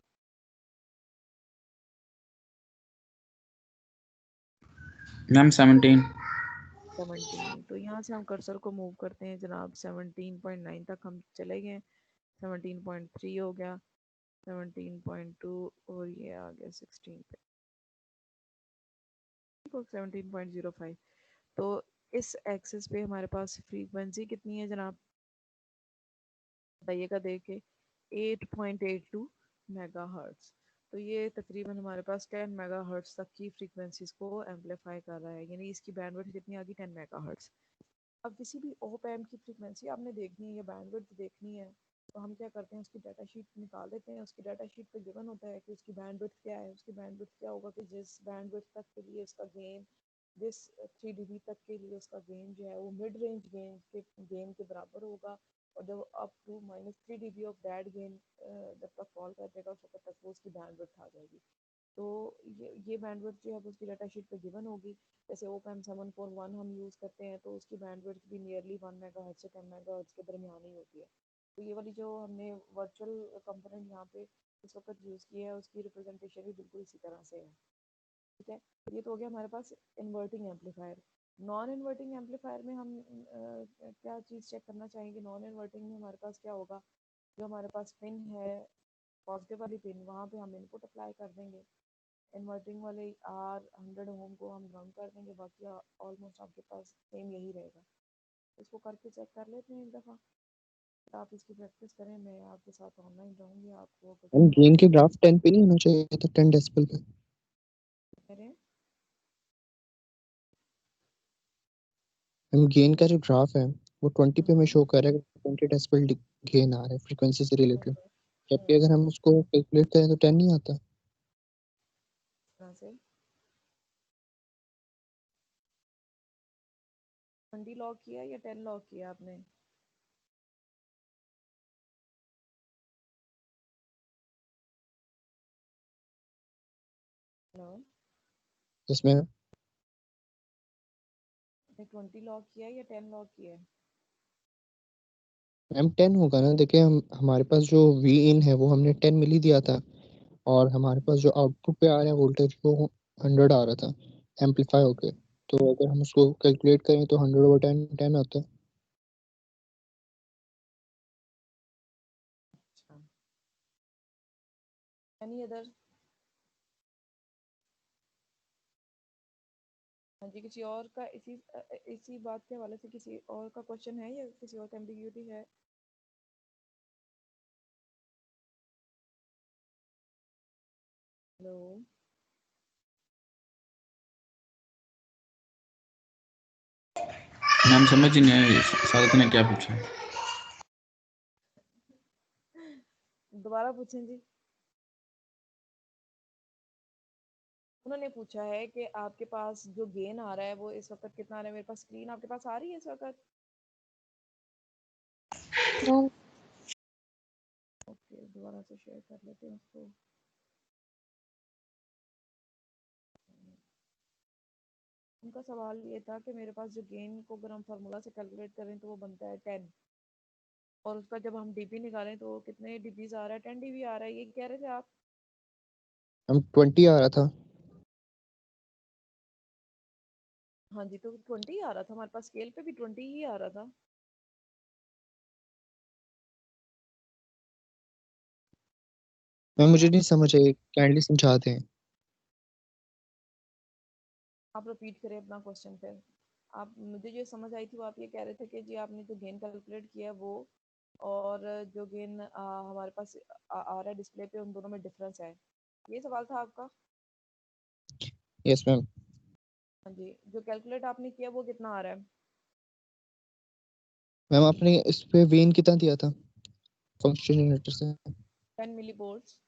मैम 17। 17। तो यहाँ से हम कर्सर को मूव करते हैं जनाब, 17.9 तक हम चले गए, 17.3 हो गया, 17.2 और ये आ गया 16 पे 17.05। तो इस एक्सिस पे हमारे पास फ्रीक्वेंसी कितनी है जनाब, बताइएगा देख के, 8.82 मेगाहर्ट्ज। तो ये तकरीबन हमारे पास 10 मेगाहर्ट्ज तक की फ्रीक्वेंसीज को एम्पलीफाई कर रहा है, यानी इसकी बैंडविड्थ कितनी आ गई, 10 मेगाहर्ट्ज। अब किसी भी ओप एम्प की फ्रीक्वेंसी आपने देखनी है या बैंडविड्थ देखनी है, तो हम क्या करते हैं, उसकी डाटा शीट निकाल देते हैं। उसकी डाटा शीट पे गिवन होता है कि उसकी बैंडविड्थ क्या है। उसकी बैंडविड्थ क्या होगा कि जिस बैंडविड्थ तक के लिए उसका गेन, जिस 3 dB तक के लिए उसका गेन जो है वो मिड रेंज गेन के बराबर होगा। और जब up to -3 dB of that gain जब तक फॉल कर जाएगा उस वक्त तक वो उसकी बैंडविड्थ आ जाएगी। तो ये बैंडविड्थ जो है वो उसकी डाटा शीट पे गिवन होगी। जैसे ओपन 741 हम यूज़ करते हैं तो उसकी बैंडविड्थ भी नियरली 1 मेगाहर्ट्ज से 10 मेगाहर्ट्ज के दरमियान ही होती है। तो ये वाली जो हमने वर्चुअल कंपोनेंट यहाँ पे इस वक्त यूज़ किया है उसकी रिप्रेजेंटेशन भी बिल्कुल इसी तरह से है। ठीक है, ये तो हो गया हमारे पास inverting amplifier. Non inverting amplifier में हम क्या चीज़ चेक करना चाहेंगे। नॉन इन्वर्टिंग में हमारे पास क्या होगा, जो हमारे पास पिन है पॉजिटिव वाली पिन, वहाँ पे हम इनपुट अप्लाई कर देंगे। इन्वर्टिंग वाले R100 ओम को हम ग्राउंड कर देंगे, बाकी ऑलमोस्ट आपके पास सेम यही रहेगा। इसको करके चेक कर लेते हैं एक दफ़ा, आप इसकी प्रैक्टिस करें, मैं आपके साथ ऑनलाइन रहूँगी, आपको अगर हम कोई गेन के प्रॉब्लम ग्राफ 10 पे नहीं होना चाहिए था, 10 डेसिबल पे। करें। हम गेन का जो ग्राफ है वो 20 पे में शो कर रहा है, 20 डेसिबल गेन आ रहा है फ्रीक्वेंसी से रिलेटेड, जबकि अगर हम उसको कैलकुलेट करें तो 10 नहीं आता। तरह से 20 लॉक किया या 10 लॉक किया आपने। हेलो, जिसमें आपने 20 लॉक किया या 10 लॉक किया। M 10 होगा ना। देखिए हम हमारे पास जो V इन है वो हमने 10 मिली दिया था, और हमारे पास जो आउटपुट पे आ रहा है वोल्टेज वो 100 आ रहा था एम्पलीफाई होके। तो अगर हम उसको कैलकुलेट करें तो 100/10 10 आता है। अच्छा, एनी अदर। हाँ जी, किसी और का इसी बात के हवाले से किसी और का क्वेश्चन है या किसी और का एम्बिग्यूटी है। हेलो, मैम समझ ही नहीं आई सादत ने क्या पूछा। दोबारा पूछें जी। उन्होंने पूछा है कि आपके पास जो गेन आ रहा है वो इस वक्त कितना आ रहा है। मेरे पास स्क्रीन आपके पास आ रही है इस वक्त। ओके, दोबारा से शेयर कर लेते हैं उसको। उनका सवाल ये था कि मेरे पास जो गेन को अगर हम फार्मूला से कैलकुलेट करें तो वो बनता है 10, और उसका जब हम डीपी निकालें तो कितने डीबीज आ रहा है, 10 dB आ रहा है, ये कह रहे थे आप। हम 20 आ रहा था। हाँ जी, तो 20 आ रहा था हमारे पास, स्केल पे भी 20 ही आ रहा था। मैं मुझे नहीं समझ आई, काइंडली समझाते हैं। आप रिपीट करें अपना क्वेश्चन फिर। आप, मुझे जो समझ आई थी वो आप ये कह रहे थे कि जी आपने जो गेन कैलकुलेट किया है वो, और जो गेन हमारे पास आ रहा है डिस्प्ले पे, उन दोनों में डिफरेंस है, ये सवाल था आपका। Yes ma'am. हाँ जी, जो कैलकुलेट आपने किया वो कितना आ रहा है। मैम आपने इस पे वेन कितना दिया था फंक्शन जनरेटर से? 10 मिली वोल्ट्स।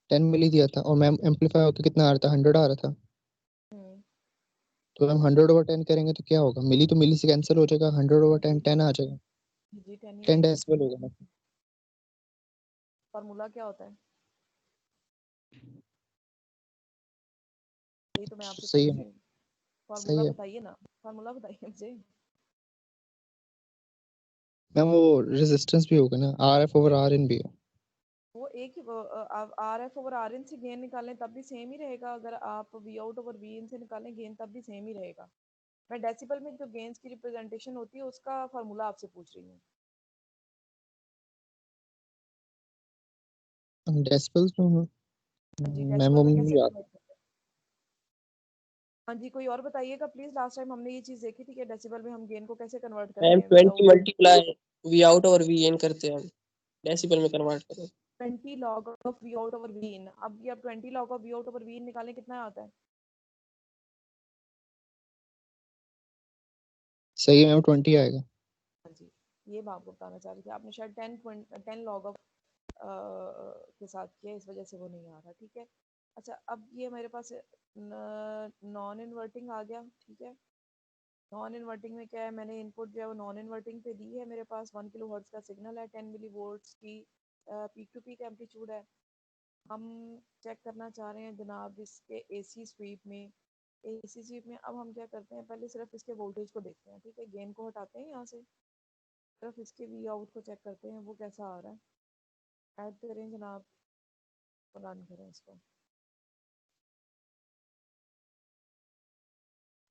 10 मिली दिया था, और मैम एम्पलीफाई होकर कितना आ रहा था? 100 आ रहा था। हम्म, तो हम 100/10 करेंगे तो क्या होगा? मिली तो मिली से कैंसिल हो जाएगा, 100/10 10 आ जाएगा। जी 10 ही 10 आएगा। डेसिबल होगा ना। फार्मूला क्या होता है, यही तो मैं आपसे सही पूछ है। रही हूँ। फार्मूला सही है बताइए ना, फार्मूला बताइए मुझे। मैम, वो रेजिस्टेंस भी होगा ना, RF/RN भी है। वो एक ही, R F over R in से गेन निकालें तब भी सेम ही रहेगा, अगर आप वी आउट ओवर वी इन से निकालें गेन तब भी सेम ही रहेगा। मैं डेसिबल में जो गेन्स की रिप्रेजेंटेशन होती है उसका फार्मूला आपसे पूछ रही हूँ। डेसिबल्स तो जी मैम डेसिबल वो में मुझे कैसे याद कन्वर्ट करते हैं? हाँ जी, कोई और बताइएगा प्लीज। लास्ट टाइम हमने ये चीज देखी थी कि डेसिबल में हम गेन को कैसे कन्वर्ट करते मैम हैं विदाउट 20 मल्टीप्लाई वी आउट और वी इन करते हैं हम, डेसिबल में कन्वर्ट करें 20 log of v out over v in। अब ये 20 log of v out over v in निकालें, कितना आता है? सही है मैम 20 आएगा। हाँ जी, ये मैं आपको बताना चाह रही थी। आपने शायद 10 log of के साथ किया, इस वजह से वो नहीं आ रहा। ठीक है, अच्छा अब ये मेरे पास नॉन इन्वर्टिंग आ गया। ठीक है, नॉन इन्वर्टिंग में क्या है, मैंने इनपुट जो है वो नॉन इन्वर्टिंग पे दी है। मेरे पास 1 किलो हर्ट्ज का सिग्नल है, 10 मिली वोल्ट्स की पीक टू पीक एम्पलीट्यूड है। हम चेक करना चाह रहे हैं जनाब इसके एसी स्वीप में। एसी स्वीप में अब हम क्या करते हैं, पहले सिर्फ इसके वोल्टेज को देखते हैं। ठीक है, गेन को हटाते हैं यहाँ से, सिर्फ इसके वी आउट को चेक करते हैं वो कैसा आ रहा है। ऐड करें जनाब, रन करें इसको।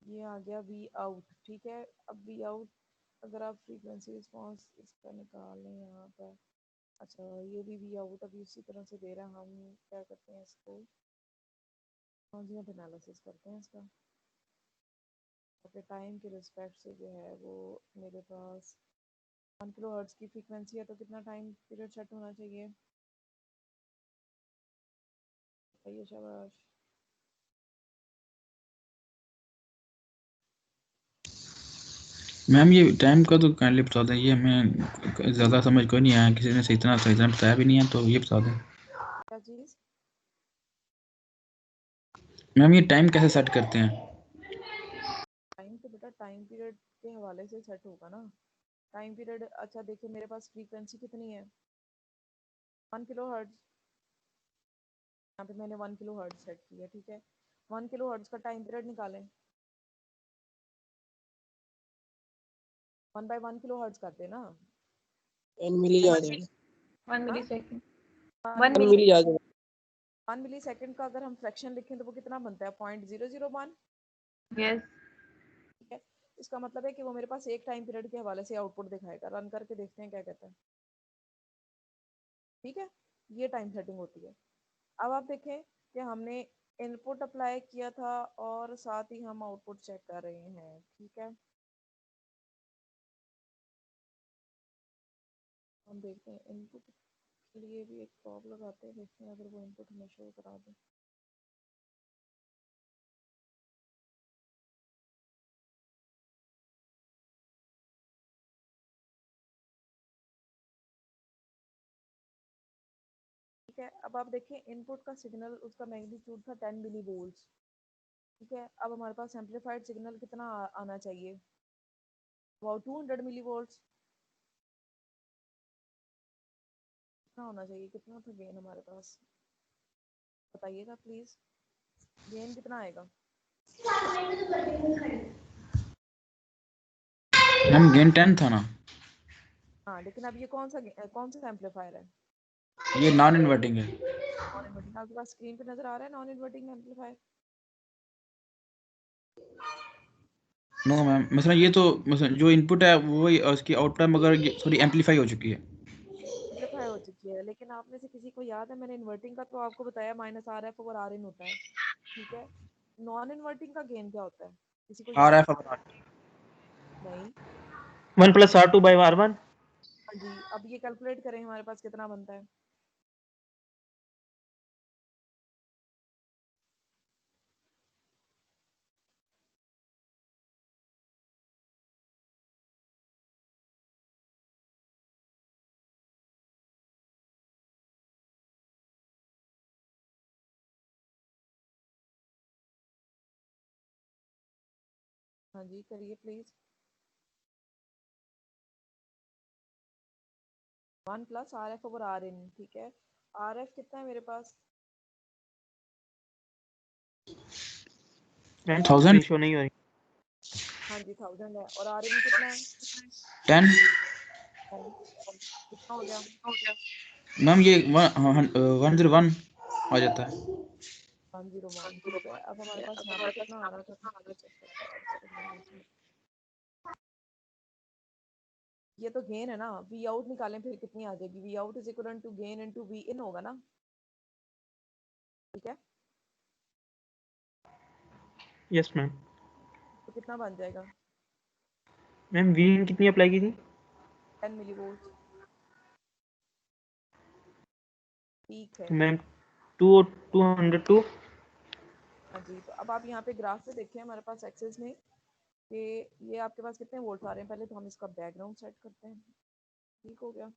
ये आ गया वी आउट। ठीक है, अब वी आउट अगर आप फ्रीक्वेंसी रिस्पॉन्स इसका निकाल लें यहाँ पर। अच्छा, ये भी वी आउट अभी उसी तरह से दे रहा है। हम क्या करते हैं इसको ट्रांजिएंट एनालिसिस करते हैं इसका। ओके, टाइम के रिस्पेक्ट से जो है वो मेरे पास 1 किलो हर्ट्ज की फ्रीक्वेंसी है, तो कितना टाइम पीरियड सेट होना चाहिए? बताइए, शाबाश। मैम ये टाइम का तो काइंडली बता दें, ये हमें ज़्यादा समझ कोई नहीं आया, किसी ने सही तरह बताया भी नहीं है, तो ये बता दें क्या चीज़? मैम, ये टाइम कैसे सेट करते हैं? टाइम तो बेटा टाइम पीरियड के हवाले से सेट होगा ना। टाइम पीरियड, अच्छा देखिए मेरे पास फ्रीक्वेंसी कितनी है, 1 किलो हर्ट्ज। यहाँ पे मैंने 1 किलो हर्ट्ज सेट किया। ठीक है, 1 किलो हर्ट्ज का टाइम पीरियड निकालें। 1/1 किलो हर्ट्ज करते ना। 10 मिली आ जाएगा 1 हाँ, मिलीसेकंड 1 1 10 मिली मिली आ जाएगा 1 मिली सेकेंड का अगर हम फ्रैक्शन लिखें तो वो कितना बनता है? 0.001। यस ठीक है, इसका मतलब है कि वो मेरे पास एक टाइम पीरियड के हवाले से आउटपुट दिखाएगा। रन करके देखते हैं क्या कहता है। ठीक है, ये टाइम सेटिंग होती है। अब आप देखें कि हमने इनपुट अप्लाई किया था और साथ ही हम आउटपुट चेक कर रहे हैं। ठीक है, हम देखते हैं इनपुट के लिए भी एक प्रॉब्लम आते हैं। देखते हैं अगर वो इनपुट हमें शो करा दे। ठीक है, अब आप देखें इनपुट का सिग्नल, उसका मैग्नीट्यूड था 10 मिली वोल्ट्स। ठीक है, अब हमारे पास एम्पलीफाइड सिग्नल कितना आना चाहिए? वो 200 मिली वोल्ट्स। कितना होना चाहिए, कितना था गेन हमारे पास? बताइएगा प्लीज, गेन कितना आएगा? मैम गेन 10 था ना? हाँ, लेकिन अब ये कौन सा एम्पलीफायर है? ये नॉन इन्वर्टिंग है। Non inverting. आपके पास स्क्रीन पे नजर आ रहा है non inverting amplifier? No ma'am, मतलब ये तो मतलब जो इनपुट है वो उसकी आउटपुट, मगर ये थोड़ी एम्पलीफाई हो चुकी है। एम्पलीफाई हो चुकी है, लेकिन आप में से किसी को याद है मैंने इन्वर्टिंग का तो आपको बताया -RF ओवर Rin होता है। ठीक है, नॉन इन्वर्टिंग का गेन क्या होता है, किसी को आर याद? एफ नहीं। 1 + R2/R1। हाँ जी, अब ये कैलकुलेट करें हमारे पास कितना बनता है। हाँ जी, करिए प्लीज। 1 + RF over Rin। ठीक है, RF कितना है मेरे पास? मैम 1000 शो नहीं हो रही। हाँ जी, 1000 है। और Rin कितना है? 10। 10। कितना हो गया? मैम ये 101 आ जाता है। 101। ठीक है, अब हमारे पास यहाँ पे कितना आ रहा था, ये चेक करते हैं इसको जरा इसमें। ये तो गेन है ना, वी आउट निकालें फिर कितनी आ जाएगी? V out is equal to gain into V in होगा ना। ठीक है, यस मैम। तो कितना बन जाएगा? मैम वी इन कितनी अप्लाई की थी? 10 मिलीवोल्ट। ठीक है। तो मैम 202। हाँ जी, तो अब आप यहाँ पे ग्राफ पे देखिए हमारे पास एक्सेस में कि ये आपके पास कितने वोल्ट आ रहे हैं। पहले तो हम इसका बैकग्राउंड सेट करते हैं। ठीक हो गया,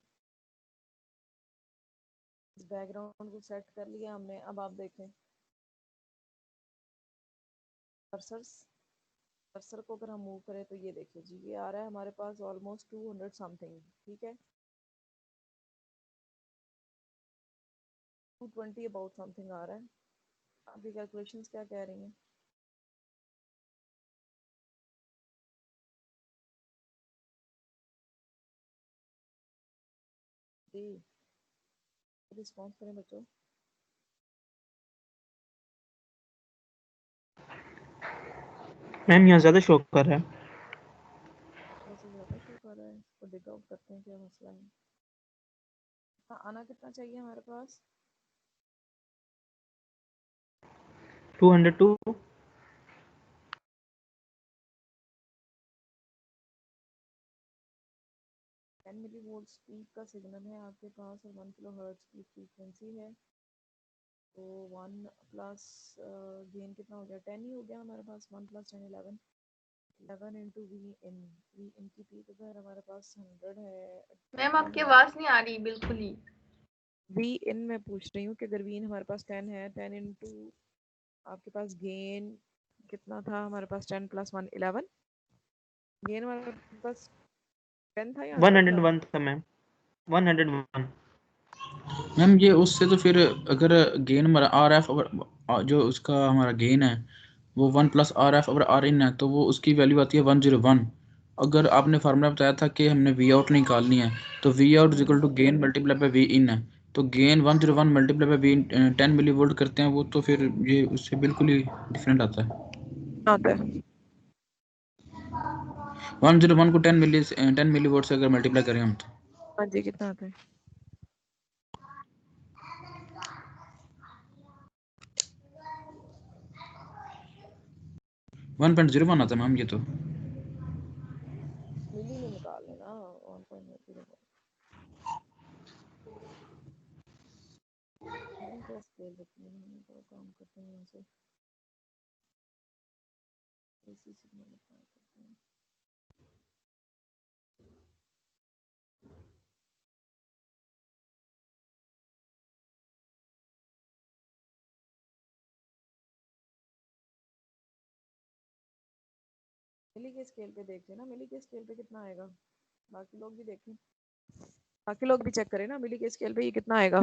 इस बैकग्राउंड को सेट कर लिया हमने। अब आप देखें कर्सर को अगर हम मूव करें तो ये देखिए जी, ये आ रहा है हमारे पास ऑलमोस्ट 200 समथिंग। ठीक है, 220 अबाउट समथिंग आ रहा है। आपकी कैलकुलेशंस क्या कह रही हैं? जी, रिस्पॉन्स करें बच्चों। मैम यहाँ ज़्यादा शो कर रहा है। थोड़ा सा ज़्यादा शो कर रहा है, इसको डिग आउट करते हैं, क्या मसला है। हाँ, आना कितना चाहिए हमारे पास? 202। 10 मिलीवोल्ट पीक का सिग्नल है आपके पास और 1 किलो हर्ट्ज की फ्रीक्वेंसी है। तो 1 प्लस गेन कितना हो गया? 10 ही हो गया हमारे पास। 1 प्लस 10 11। 11 इंटू वी इन की पीक अगर हमारे पास 100 है। मैम आपकी आवाज नहीं आ रही बिल्कुल ही। वी इन मैं पूछ रही हूँ कि अगर वी इन हमारे पास 10 है, 10 इंटू आपके पास गेन कितना था हमारे पास? 10 प्लस 1 11। गेन हमारे पास 10 था या 100 था? 101 था मैम, 101। मैम ये उससे तो फिर अगर गेन हमारा आर एफ जो उसका हमारा गेन है वो 1 प्लस आर एफ और आर इन है, तो वो उसकी वैल्यू आती है 101। अगर आपने फार्मूला बताया था कि हमने वी आउट निकालनी है, तो V out is equal to gain multiply by V in है। तो gain 101 multiply by V 10 milli volt करते हैं वो, तो फिर ये उससे बिल्कुल ही डिफरेंट आता है। आता है 101 को 10 मिली वोल्ट से अगर मल्टीप्लाई करें हम तो हाँ जी, कितना आता है? 1.01 आता है मैम। ये तो मिली में निकाल लेना 1.0। मिली का स्केल रखिए, हम तो काम करते हैं यहाँ से एसी सिग्नल अप्लाई करते हैं। मिली के स्केल पे देख लेना, मिली के स्केल पे कितना आएगा। बाकी लोग भी देखें, बाकी लोग भी चेक करें ना, मिली के स्केल पे ये कितना आएगा।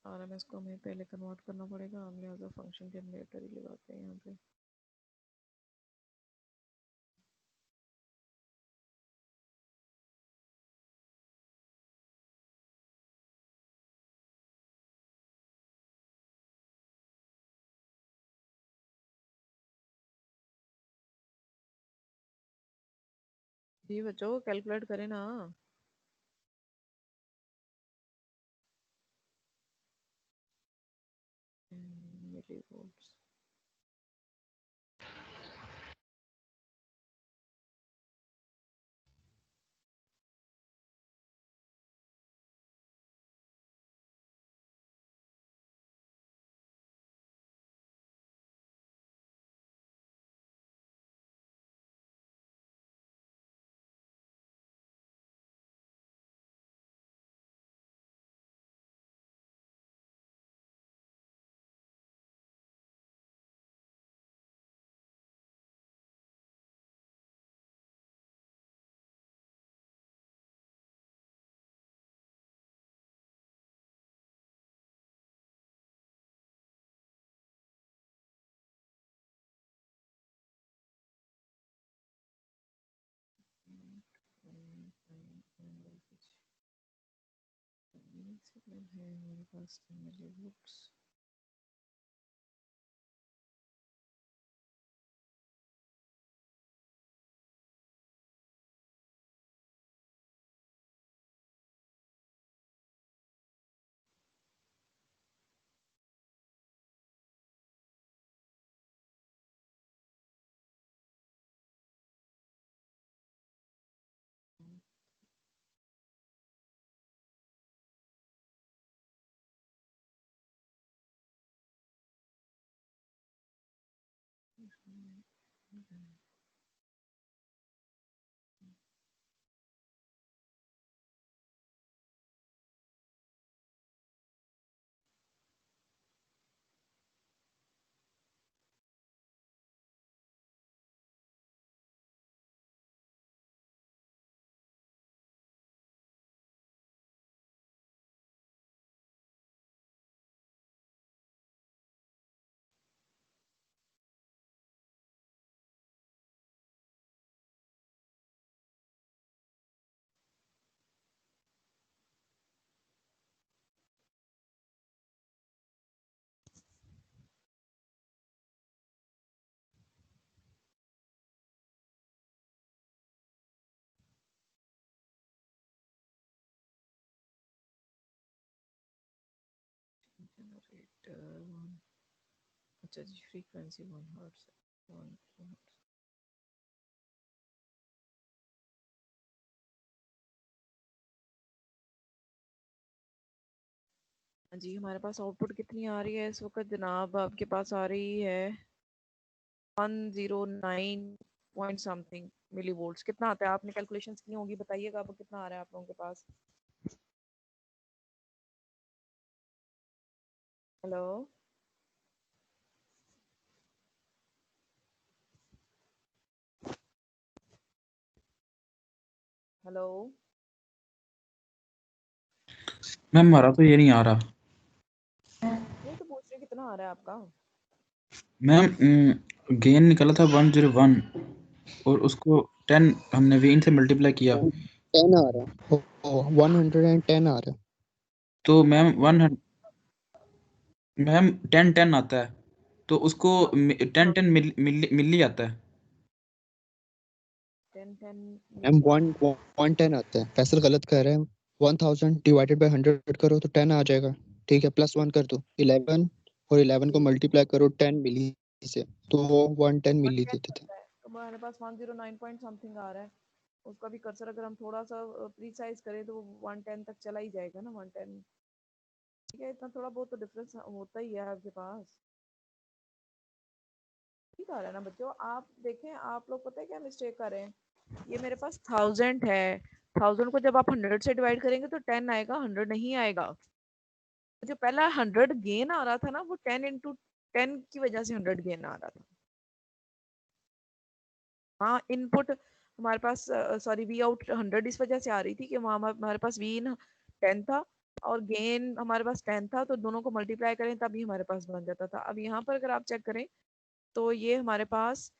RMS को हमें पहले कन्वर्ट करना पड़ेगा, हम लिहाजा फंक्शन जनरेटर ही लगाते हैं यहाँ पे। जी बच्चों, कैलकुलेट करें ना। मिलीवोल्ट्स है मेरे पास मिलीवोल्ट्स जनरेटर अच्छा जी फ्रीक्वेंसी 1 हर्ट्ज 1 हर्ट्ज जी हमारे पास आउटपुट कितनी आ रही है इस वक्त जनाब आपके पास आ रही है 109 पॉइंट समथिंग मिली वोल्ट्स कितना आता है आपने कैलकुलेशंस की होगी बताइएगा अब कितना आ रहा है आप लोगों के पास हेलो हेलो मैम हमारा तो ये नहीं आ रहा नहीं तो पूछ रहे कितना आ रहा है आपका मैम गेन निकला था 101 और उसको 10 हमने वीन से मल्टीप्लाई किया 10 आ रहा है 110 आ रहा है तो मैम 100 मैम 10 आता है तो उसको 10 मिली आता है 10 मैम 110 आता है फैसल गलत कह रहे हैं 1000 डिवाइडेड बाय 100 करो तो 10 आ जाएगा ठीक है प्लस 1 कर दो 11 और 11 को मल्टीप्लाई करो 10 मिली से तो वो 110 मिली देते थे तो हमारे पास 109 पॉइंट समथिंग आ रहा है उसका भी कर्सर अगर हम थोड़ा सा प्रीसाइज करें तो वो 110 तक चला ही जाएगा ना 110 ठीक है इतना थोड़ा बहुत तो डिफरेंस होता ही है आपके पास ठीक आ रहा है ना बच्चों आप देखें आप लोग पता है क्या मिस्टेक कर रहे हैं ये मेरे पास 1000 है 1000 को जब आप 100 से डिवाइड करेंगे तो 10 आएगा 100 नहीं आएगा जो पहला 100 गेन आ रहा था ना वो 10 इंटू 10 की वजह से 100 गेन आ रहा था हाँ इनपुट हमारे पास सॉरी वी आउट 100 इस वजह से आ रही थी कि वहाँ हमारे पास वी इन 10 था और गेन हमारे पास 10 था तो दोनों को मल्टीप्लाई करें तभी हमारे पास बन जाता था अब यहाँ पर अगर आप चेक करें तो ये हमारे पास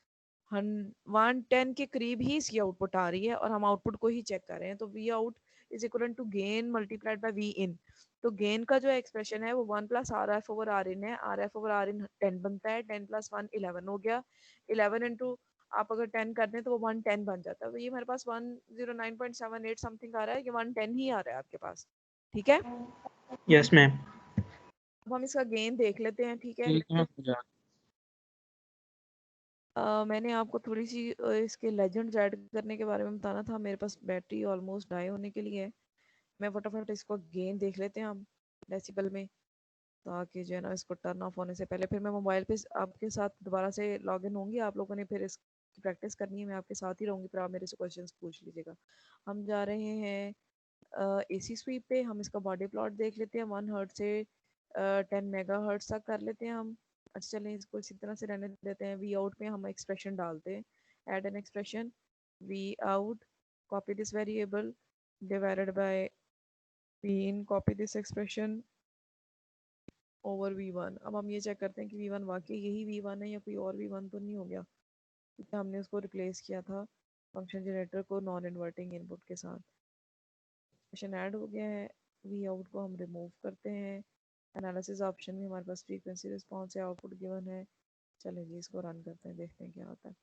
110 के करीब ही इसकी आउटपुट आ रही है और हम आउटपुट को ही चेक कर रहे हैं तो V out is equal to gain multiplied by V in तो गेन का जो एक्सप्रेशन है वो 1 plus R F over R in है R F over R in 10 बनता है 10 प्लस 1 11 हो गया 11 इंटू आप अगर 10 कर दें तो वो 110 बन जाता है तो ये मेरे पास 109.78 समथिंग आ रहा है ये 110 ही आ रहा है आपके पास ठीक है यस मैम अब हम इसका गेन देख लेते हैं ठीक है ठीक है मैम मैंने आपको थोड़ी सी इसके लेजेंड्स ऐड करने के बारे में बताना था मेरे पास बैटरी ऑलमोस्ट डाई होने के लिए है मैं फटाफट इसको गेन देख लेते हैं हम डेसिबल में ताकि जो है ना इसको टर्न ऑफ होने से पहले फिर मैं मोबाइल पे आपके साथ दोबारा से लॉग इन होंगी आप लोगों ने फिर इसकी प्रैक्टिस करनी है मैं आपके साथ ही रहूँगी फिर आप मेरे से क्वेश्चंस पूछ लीजिएगा हम जा रहे हैं एसी स्वीप पे हम इसका बॉडी प्लॉट देख लेते हैं 1 हर्ट्ज से 10 मेगाहर्ट्ज तक कर लेते हैं हम अच्छा चलें इसको इसी तरह से रहने देते हैं वी आउट में हम एक्सप्रेशन डालते हैं add an expression V out copy this variable divided by V in copy this expression over V1 अब हम ये चेक करते हैं कि V1 वाकई यही V1 है या कोई और V1 तो नहीं हो गया क्योंकि हमने उसको रिप्लेस किया था फंक्शन जनरेटर को नॉन इन्वर्टिंग इनपुट के साथ। क्वेश्चन ऐड हो गया है। वी आउट को हम रिमूव करते हैं। एनालिसिस ऑप्शन में हमारे पास फ्रीक्वेंसी रिस्पॉन्स है, आउटपुट गिवन है। चलिए जी इसको रन करते हैं, देखते हैं क्या होता है।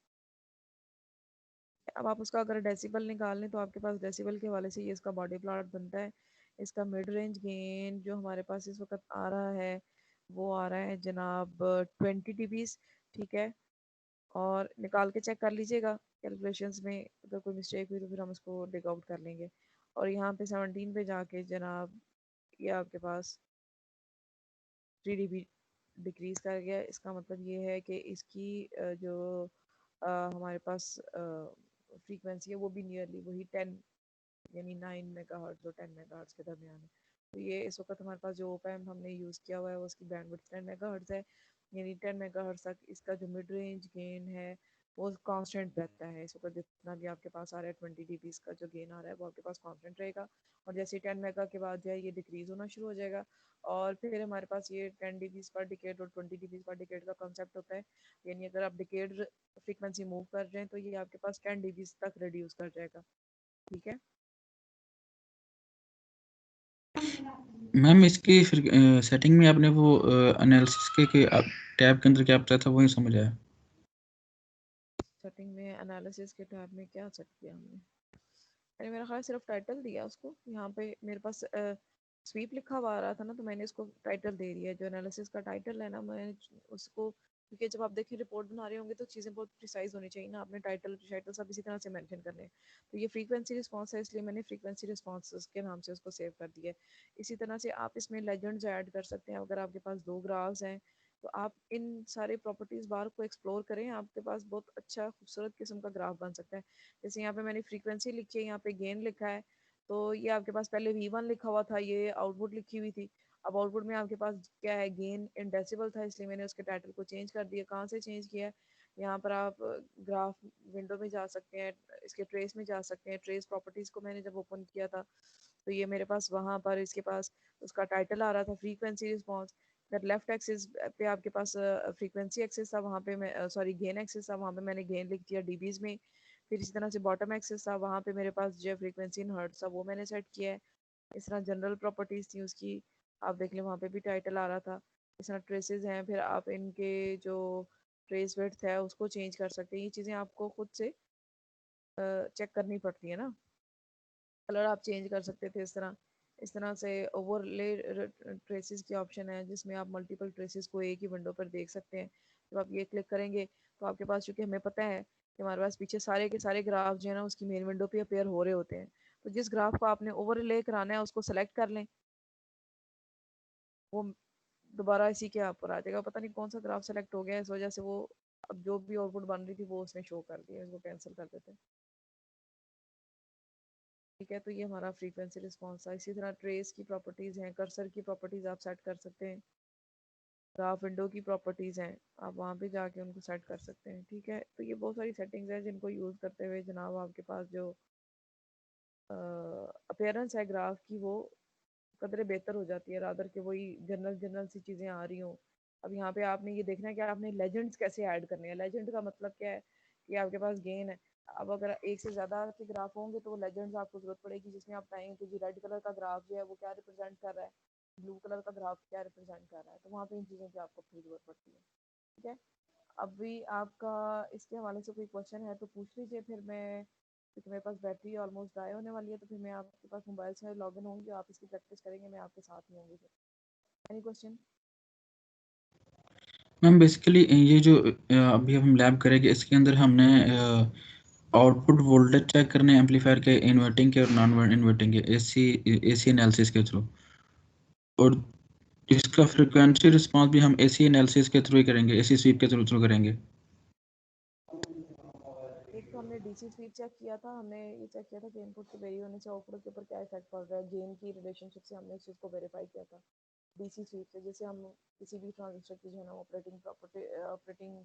अब आप उसका अगर डेसिबल निकाल लें तो आपके पास डेसिबल के हवाले से ये इसका बॉडी प्लॉट बनता है। इसका मिड रेंज गेन जो हमारे पास इस वक्त आ रहा है वो आ रहा है जनाब 20 dBs, ठीक है। और निकाल के चेक कर लीजिएगा कैलकुलेशंस में, अगर कोई मिस्टेक हुई तो फिर हम उसको डिग आउट कर लेंगे। और यहाँ पे 17 पे जाके जनाब ये आपके पास 3 dB डिक्रीज कर गया। इसका मतलब ये है कि इसकी जो हमारे पास फ्रीक्वेंसी है वो भी नियरली वही 10 यानी 9 मेगाहर्ट्ज़ और 10 मेगाहर्ट्ज़ के दरमियान है। तो ये इस वक्त हमारे पास जो ओपैम्प हमने यूज़ किया हुआ है उसकी बैंडविड्थ 10 मेगाहर्ट्ज़ है, यानी 10 मेगाहर्ट्ज़ तक इसका जो मिड रेंज गेन है वो कांस्टेंट रहता है। इस वक्त जितना भी आपके पास आ रहा है 20 dB का जो गेन आ रहा है वो आपके पास कांस्टेंट रहेगा। और जैसे 10 मेगा के बाद जो है ये डिक्रीज होना शुरू हो जाएगा। और फिर हमारे पास ये 10 dB पर डिकेड और 20 dB पर डिकेड का कॉन्सेप्ट होता है, यानी अगर आप डिकेड फ्रीक्वेंसी मूव कर रहे हैं तो ये आपके पास 10 dB तक रिड्यूस कर जाएगा, ठीक है। मैम इसकी फिर सेटिंग में आपने वो एनालिसिस के टैब के अंदर क्या बताया था वही समझ आया। सेटिंग में एनालिसिस के टैब में क्या सेट किया हमने? अरे मेरा ख्याल सिर्फ टाइटल दिया उसको। यहाँ पे मेरे पास स्वीप लिखा हुआ आ रहा था ना, तो मैंने इसको टाइटल दे दिया। जो एनालिसिस का टाइटल है ना, मैं उसको, क्योंकि जब आप देखिए रिपोर्ट बना रहे होंगे तो चीज़ें बहुत प्रिसाइज होनी चाहिए ना, आपने टाइटल टाइटल सब इसी तरह से मेंशन करने हैं। तो ये फ्रीक्वेंसी रिस्पॉन्स है, इसलिए मैंने फ्रीक्वेंसी रिस्पॉन्स के नाम से उसको सेव कर दिया है। इसी तरह से आप इसमें लेजेंड्स ऐड कर सकते हैं। अगर आपके पास 2 ग्राफ्स हैं तो आप इन सारे प्रॉपर्टीज़ बार को एक्सप्लोर करें, आपके पास बहुत अच्छा खूबसूरत किस्म का ग्राफ बन सकता है। जैसे यहाँ पे मैंने फ्रीक्वेंसी लिखी है, यहाँ पे गेन लिखा है। तो ये आपके पास पहले V1 लिखा हुआ था, ये आउटपुट लिखी हुई थी। अब आउटपुट में आपके पास क्या है, गेन इन डेसिबल था, इसलिए मैंने उसके टाइटल को चेंज कर दिया। कहाँ से चेंज किया है, यहाँ पर आप ग्राफ विंडो में जा सकते हैं, इसके ट्रेस में जा सकते हैं। ट्रेस प्रॉपर्टीज़ को मैंने जब ओपन किया था तो ये मेरे पास वहाँ पर इसके पास उसका टाइटल आ रहा था फ्रीक्वेंसी रिस्पॉन्स। फिर लेफ्ट एक्सिस पे आपके पास फ्रीक्वेंसी एक्सिस था, वहाँ पे मैं सॉरी गेन एक्सिस था, वहाँ पे मैंने गेन लिख दिया डीबीज में। फिर इसी तरह से बॉटम एक्सिस था, वहाँ पे मेरे पास जो फ्रीक्वेंसी इन हर्ट्ज था वो मैंने सेट किया है। इस तरह जनरल प्रॉपर्टीज़ थी उसकी, आप देख लें वहाँ पे भी टाइटल आ रहा था। इस तरह ट्रेसेस हैं, फिर आप इनके जो ट्रेस विड्थ है उसको चेंज कर सकते हैं। ये चीज़ें आपको खुद से चेक करनी पड़ती है ना। कलर आप चेंज कर सकते थे इस तरह से। ओवरले ट्रेसेस की ऑप्शन है जिसमें आप मल्टीपल ट्रेसेस को एक ही विंडो पर देख सकते हैं। जब आप ये क्लिक करेंगे तो आपके पास, चूंकि हमें पता है कि हमारे पास पीछे सारे के सारे ग्राफ जो है ना उसकी मेन विंडो पे अपेयर हो रहे होते हैं, तो जिस ग्राफ को आपने ओवरले कराना है उसको सेलेक्ट कर लें, वो दोबारा इसी के ऊपर आ जाएगा। पता नहीं कौन सा ग्राफ सेलेक्ट हो गया, इस वजह से वो अब जो भी आउटपुट बन रही थी वो उसने शो कर दिया। इसको कैंसिल कर देते हैं, ठीक है। तो ये हमारा फ्रीक्वेंसी रिस्पॉन्स था। इसी तरह ट्रेस की प्रॉपर्टीज़ हैं, कर्सर की प्रॉपर्टीज़ आप सेट कर सकते हैं, ग्राफ विंडो की प्रॉपर्टीज़ हैं, आप वहाँ पे जाके उनको सेट कर सकते हैं, ठीक है। तो ये बहुत सारी सेटिंग्स हैं जिनको यूज़ करते हुए जनाब आपके पास जो अपीयरेंस है ग्राफ की वो कदरे बेहतर हो जाती है, रादर के वही जनरल जनरल सी चीज़ें आ रही हों। अब यहाँ पे आपने ये देखना है कि आपने लेजेंड्स कैसे ऐड करने हैं। लेजेंड का मतलब क्या है कि आपके पास गेन है। अब अगर एक से ज़्यादा के ग्राफ होंगे तो वो लेजेंड्स आपको जरूरत पड़ेगी, जिसमें आप बताएंगे कि जी रेड कलर का ग्राफ जो है वो क्या रिप्रेजेंट कर रहा है, ब्लू कलर का ग्राफ क्या रिप्रेजेंट कर रहा है। तो वहाँ पे इन चीज़ों की आपको फिर जरूरत पड़ती है, ठीक है। अभी आपका इसके हवाले से कोई क्वेश्चन है तो पूछ लीजिए, फिर मैं, क्योंकि मेरे पास बैटरी ऑलमोस्ट डाई होने वाली है, तो फिर मैं आपके पास मोबाइल से लॉग इन होंगी, आप इसकी प्रैक्टिस करेंगे, मैं आपके साथ ही होंगी। फिर एनी क्वेश्चन? मैम बेसिकली ये जो अभी हम लैब करेंगे इसके अंदर हमने आउटपुट वोल्टेज चेक करने एम्पलीफायर के इन्वर्टिंग के और नॉन इन्वर्टिंग के एसी एनालिसिस के थ्रू, और इसका फ्रीक्वेंसी रिस्पांस भी हम एसी एनालिसिस के थ्रू ही करेंगे, एसी स्वीप के थ्रू करेंगे। एक तो हमने डीसी स्वीप चेक किया था, हमने ये चेक किया था कि इनपुट के वेरी होने से आउटपुट के ऊपर क्या इफेक्ट पड़ रहा है, गेन की रिलेशनशिप से हमने इस चीज़ को वेरीफाई किया था डीसी स्वीप से। जैसे हम किसी भी ट्रांजिस्टर की जो है ना ऑपरेटिंग प्रॉपर्टी ऑपरेटिंग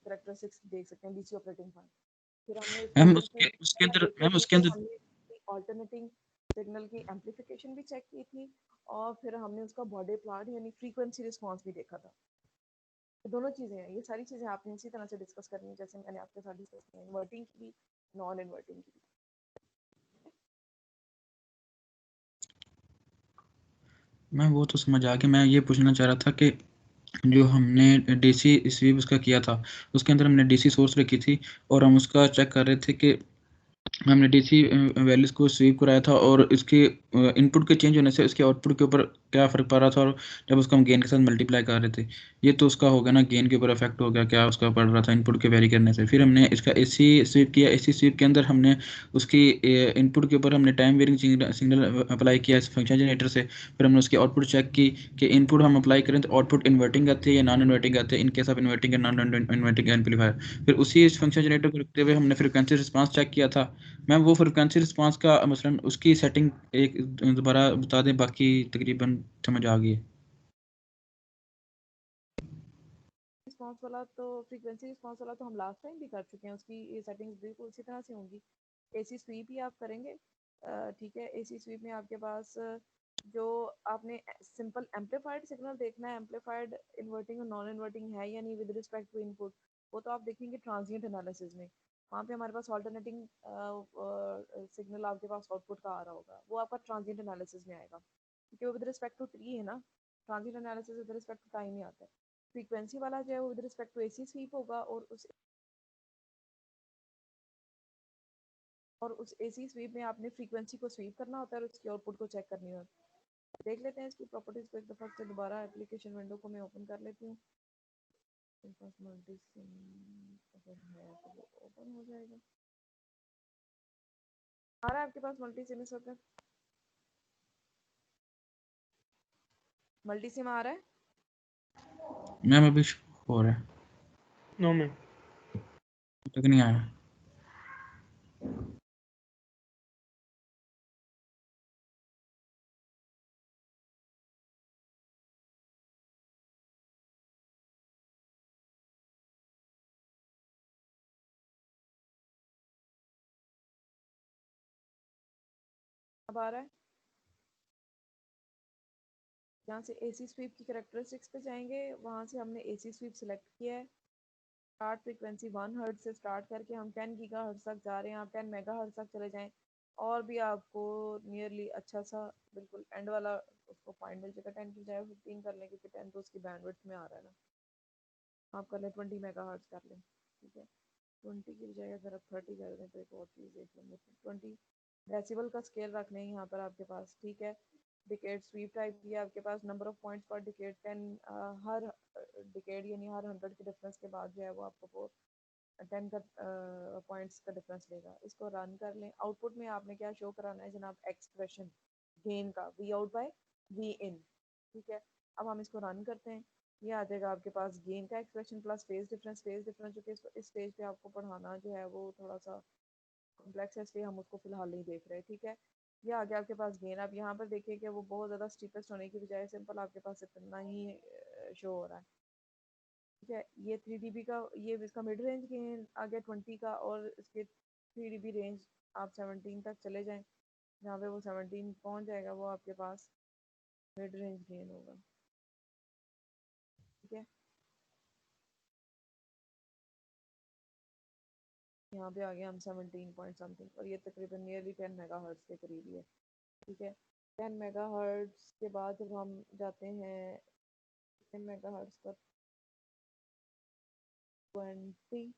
करेक्टरिस्टिक्स देख सकते हैं, डीसी ऑपरेटिंग पॉइंट। फिर हमने इसको मैम क्योंकि उसके अंदर देखते मैम थे उसके तो अंदर हमने ऑल्टरनेटिंग सिग्नल की एम्पलीफिकेशन भी चेक की थी, और फिर हमने उसका बॉडी प्लॉट यानी फ्रीक्वेंसी रिस्पॉन्स भी देखा था। दोनों चीज़ें हैं, ये सारी चीज़ें आपने इसी तरह से डिस्कस करनी है जैसे मैंने आपके साथ डिस्कस किया, इन्वर्टिंग की भी, नॉन इन्वर्टिंग की भी। मैं वो तो समझ आ गया, मैं ये पूछना चाह रहा था कि जो हमने डीसी स्वीप उसका किया था, उसके अंदर हमने डीसी सोर्स रखी थी और हम उसका चेक कर रहे थे कि हमने डीसी वैल्यूज को स्वीप कराया था और इसके इनपुट के चेंज होने से उसके आउटपुट के ऊपर क्या फ़र्क पड़ रहा था, और जब उसको हम गेन के साथ मल्टीप्लाई कर रहे थे, ये तो उसका हो गया ना, गेन के ऊपर इफेक्ट हो गया, क्या उसका पड़ रहा था इनपुट के वेरी करने से। फिर हमने इसका एसी स्वीप किया, एसी स्वीप के अंदर हमने उसकी इनपुट के ऊपर हमने टाइम वेरिंग सिग्नल अप्लाई किया इस फंक्शन जनरेटर से। फिर हमने उसकी आउटपुट चेक की कि इनपुट हम अप्लाई करें तो आउटपुट इन्वर्टिंग आते हैं या नॉन इन्वर्टिंग आते हैं, in case of inverting and non inverting amplifier. फिर उसी फंक्शन जनरेटर को रखते हुए हमने फ्रीक्वेंसी रिस्पांस चेक किया था। मैम वो फ्रीक्वेंसी रिस्पांस का मसलन उसकी सेटिंग एक दोबारा बता दें, बाकी तकरीबन समझ आ गई है। रिस्पॉन्स वाला तो फ्रीक्वेंसी रिस्पॉन्स वाला तो हम लास्ट टाइम भी कर चुके हैं, उसकी ये सेटिंग्स बिल्कुल उसी तरह से होंगी। एसी स्वीप ही आप करेंगे, ठीक है। एसी स्वीप में आपके पास जो आपने सिंपल एम्पलीफाइड सिग्नल देखना है, एम्पलीफाइड इन्वर्टिंग और नॉन इन्वर्टिंग है या नहीं विद रिस्पेक्ट टू इनपुट, वो तो आप देखेंगे ट्रांजिएंट एनालिसिस में। वहाँ पे हमारे पास ऑल्टरनेटिंग सिग्नल आपके पास आउटपुट का आ रहा होगा, वो आपका ट्रांजिएंट एनालिसिस में आएगा, क्योंकि वो विद रिस्पेक्ट टू ट्री है ना। Transient analysis with respect to time ही आता है। फ्रीक्वेंसी वाला जो है वो with respect to AC sweep होगा, और उस एसी स्वीप में आपने फ्रीक्वेंसी को स्वीप करना होता है और उसकी आउटपुट को चेक करनी होती है। देख लेते हैं इसकी प्रॉपर्टीज को एक दफ़ा से दोबारा, एप्लीकेशन विंडो को मैं ओपन कर लेती हूँ। मल्टीसिम अगर है तो वो ओपन हो जाएगा। आ रहा है आपके पास मल्टीसिम इस वक्त? मल्टीसिम आ रहा है? मैम अभी हो रहा है, नो मैम। तक नहीं आया। अब आ रहा है? यहाँ से एसी स्वीप की करेक्टरिस्टिक्स पे जाएंगे, वहाँ से हमने एसी स्वीप सिलेक्ट किया है। स्टार्ट फ्रीक्वेंसी 1 हर्ट्ज से स्टार्ट करके हम 10 गीगा हर्ट्ज तक जा रहे हैं, आप 10 मेगा हर्ट्ज तक चले जाएं और भी आपको नियरली अच्छा सा बिल्कुल एंड वाला उसको पॉइंट मिल जाएगा। 10 की जाए 15 कर लें, क्योंकि 10 तो उसकी बैंडविड्थ में आ रहा है ना। आप कर लें 20 मेगा हर्ट्ज कर लें, ठीक है। 20 की बजाय अगर आप 30 कर दें तो एक और चीज़ देख लेंगे। 20 डेसिबल का स्केल रखने हैं यहाँ पर आपके पास, ठीक है। डिकेड स्वीप टाइप की आपके पास, नंबर ऑफ पॉइंट्स पर डिकेड 10, हर डिकेड यानी हर 100 के डिफरेंस के बाद जो है वो आपको 10 का पॉइंट्स का डिफरेंस लेगा। इसको रन कर लें। आउटपुट में आपने क्या शो कराना है जनाब? एक्सप्रेशन गेन का, वी आउट बाय वी इन, ठीक है। अब हम इसको रन करते हैं, ये आ जाएगा आपके पास गेन का expression plus phase difference. Phase difference जो कि इस स्टेज पे आपको पढ़ाना जो है वो थोड़ा सा कॉम्प्लेक्स है, इसलिए हम उसको फिलहाल नहीं देख रहे, ठीक है। ये आ गया आपके पास गेन। आप यहाँ पर देखिए कि वो बहुत ज़्यादा स्टीपेस्ट होने की बजाय सिंपल आपके पास इतना ही शो हो रहा है, ठीक है। ये 3 dB का, ये इसका मिड रेंज गेन आ गया 20 का, और इसके 3 dB रेंज आप 17 तक चले जाएं, जहाँ पे वो 17 पहुँच जाएगा वो आपके पास मिड रेंज गेन होगा, ठीक है। यहाँ पे आ गया हम 17 पॉइंट समथिंग, और ये तकरीबन नियरली 10 मेगा हर्ट्ज के करीब ही है, ठीक है। 10 मेगा हर्ट्ज के बाद जब हम जाते हैं 10 मेगा हर्ट्ज पर 20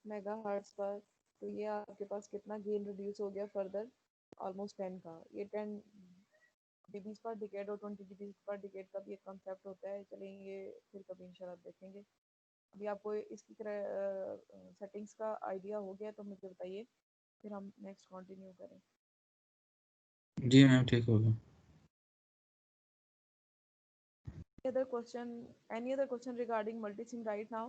मेगा हर्ट्ज पर, तो ये आपके पास कितना गेन रिड्यूस हो गया फर्दर? ऑलमोस्ट 10 का। ये 10 डीबीज पर डिकेड और 20 डीबीज पर डिकेड का भी एक कॉन्सेप्ट होता है, चलेंगे फिर कभी इंशाल्लाह देखेंगे। अभी आपको इसकी सेटिंग्स का आइडिया हो गया तो मुझे बताइए, फिर हम नेक्स्ट कंटिन्यू करें। जी मैम ठीक हो गया। Any other question regarding multisim right now?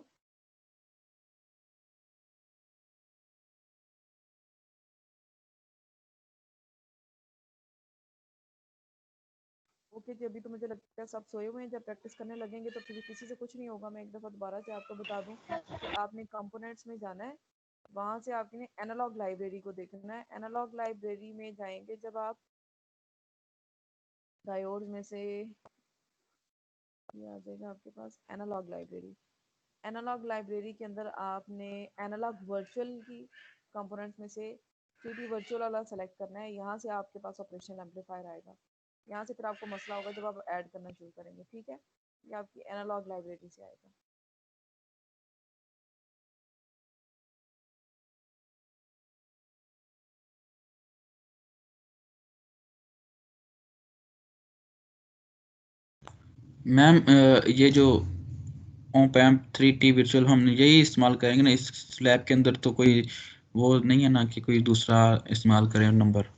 Okay जी, अभी तो मुझे लगता है सब सोए हुए हैं। जब प्रैक्टिस करने लगेंगे तो फिर किसी से कुछ नहीं होगा। मैं एक दफ़ा दोबारा से आपको बता दूं कि आपने कंपोनेंट्स में जाना है, वहाँ से आपने एनालॉग लाइब्रेरी को देखना है। एनालॉग लाइब्रेरी में जाएंगे जब आप, डायोड में से ये आ जाएगा आपके पास एनालॉग लाइब्रेरी, एनालॉग लाइब्रेरी के अंदर आपने एनालॉग वर्चुअल की कंपोनेंट्स में से 3D वर्चुअल वाला सेलेक्ट करना है। यहाँ से आपके पास ऑपरेशनल एम्पलीफायर आएगा। यहाँ से फिर आपको मसला होगा जब आप ऐड करना शुरू करेंगे, ठीक है। ये आपकी एनालॉग लाइब्रेरी से आएगा। मैम ये जो ओप एम्प 3T वर्चुअल हमने यही इस्तेमाल करेंगे ना इस स्लैब के अंदर, तो कोई वो नहीं है ना कि कोई दूसरा इस्तेमाल करें नंबर?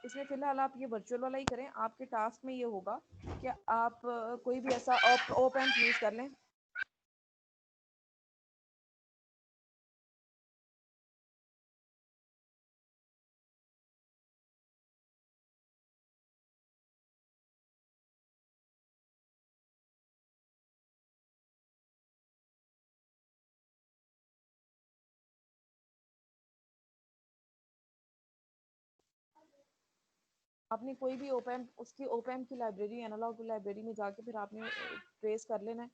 इसमें फिलहाल आप ये वर्चुअल वाला ही करें। आपके टास्क में ये होगा कि आप कोई भी ऐसा ओप एम्प यूज़ कर लें। आपने कोई भी ओप एम्प, उसकी ओप एम्प की लाइब्रेरी, एनालॉग लाइब्रेरी में जाके फिर आपने ट्रेस कर लेना है।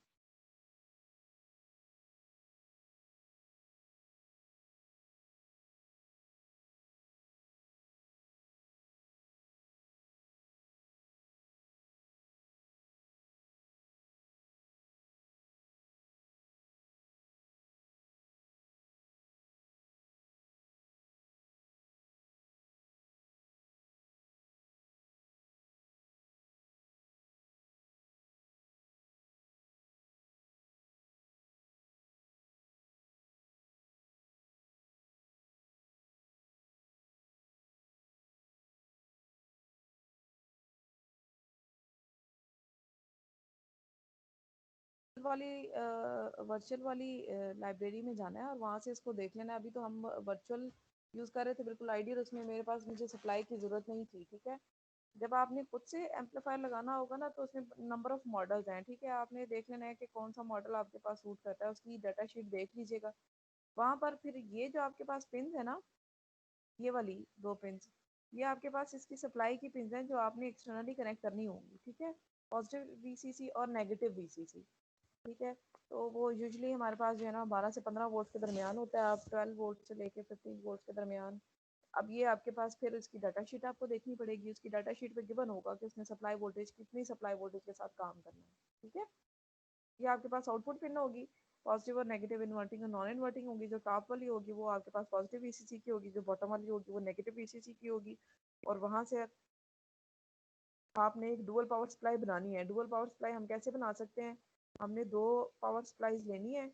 वर्चुअल वाली लाइब्रेरी में जाना है और वहाँ से इसको देख लेना है। अभी तो हम वर्चुअल यूज़ कर रहे थे बिल्कुल आइडियल, उसमें मेरे पास मुझे सप्लाई की ज़रूरत नहीं थी, ठीक है। जब आपने खुद से एम्पलीफायर लगाना होगा ना तो उसमें नंबर ऑफ़ मॉडल्स हैं, ठीक है। आपने देख लेना है कि कौन सा मॉडल आपके पास सूट करता है, उसकी डाटा शीट देख लीजिएगा। वहाँ पर फिर ये जो आपके पास पिन है ना, ये वाली 2 पिन्स, ये आपके पास इसकी सप्लाई की पिन्स हैं जो आपने एक्सटर्नली कनेक्ट करनी होंगी, ठीक है। पॉजिटिव वीसीसी और नेगेटिव वीसीसी, ठीक है। तो वो यूजुअली हमारे पास जो है ना 12 से 15 वोल्ट के दरमियान होता है। आप 12 वोल्ट से लेके 15 वोल्ट के दरमियान। अब ये आपके पास फिर उसकी डाटा शीट आपको देखनी पड़ेगी। उसकी डाटा शीट पे गिवन होगा कि उसने सप्लाई वोल्टेज कितनी सप्लाई वोल्टेज के साथ काम करना है, ठीक है। ये आपके पास आउटपुट पिन होगी, पॉजिटिव और नेगेटिव, इन्वर्टिंग और नॉन इन्वर्टिंग होगी। जो टॉप वाली होगी वो आपके पास पॉजिटिव वीसीसी की होगी, जो बॉटम वाली होगी वो नेगेटिव वीसीसी की होगी। और वहाँ से आपने एक डुअल पावर सप्लाई बनानी है। डुअल पावर सप्लाई हम कैसे बना सकते हैं? हमने 2 पावर सप्लाईज लेनी है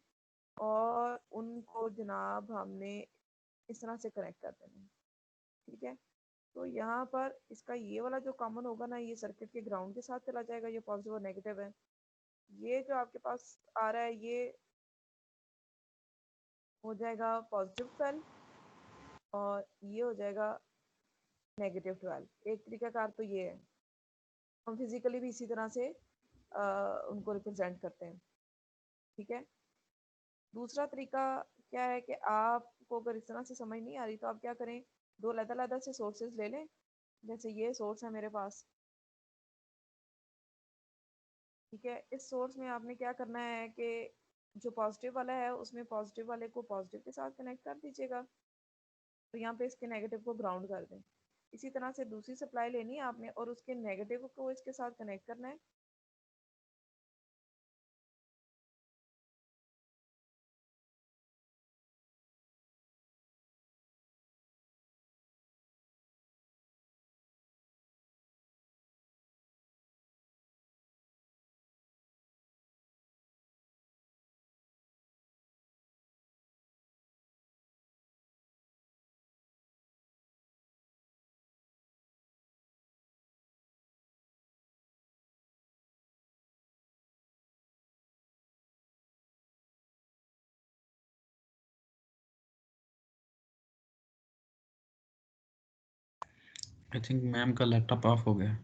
और उनको जनाब हमने इस तरह से कनेक्ट कर देना है, ठीक है। तो यहाँ पर इसका ये वाला जो कॉमन होगा ना, ये सर्किट के ग्राउंड के साथ चला जाएगा। ये पॉजिटिव और नेगेटिव है। ये जो आपके पास आ रहा है ये हो जाएगा पॉजिटिव 12 और ये हो जाएगा नेगेटिव 12। एक तरीकाकार तो ये है। हम फिजिकली भी इसी तरह से उनको रिप्रेजेंट करते हैं, ठीक है। दूसरा तरीका क्या है कि आपको अगर इस तरह से समझ नहीं आ रही तो आप क्या करें, 2 अलग-अलग से सोर्सेज ले लें। जैसे ये सोर्स है मेरे पास, ठीक है। इस सोर्स में आपने क्या करना है कि जो पॉजिटिव वाला है उसमें पॉजिटिव वाले को पॉजिटिव के साथ कनेक्ट कर दीजिएगा। तो यहाँ पे इसके नेगेटिव को ग्राउंड कर दें। इसी तरह से दूसरी सप्लाई लेनी है आपने और उसके नेगेटिव को इसके साथ कनेक्ट करना है। आई थिंक मैम का लैपटॉप ऑफ हो गया।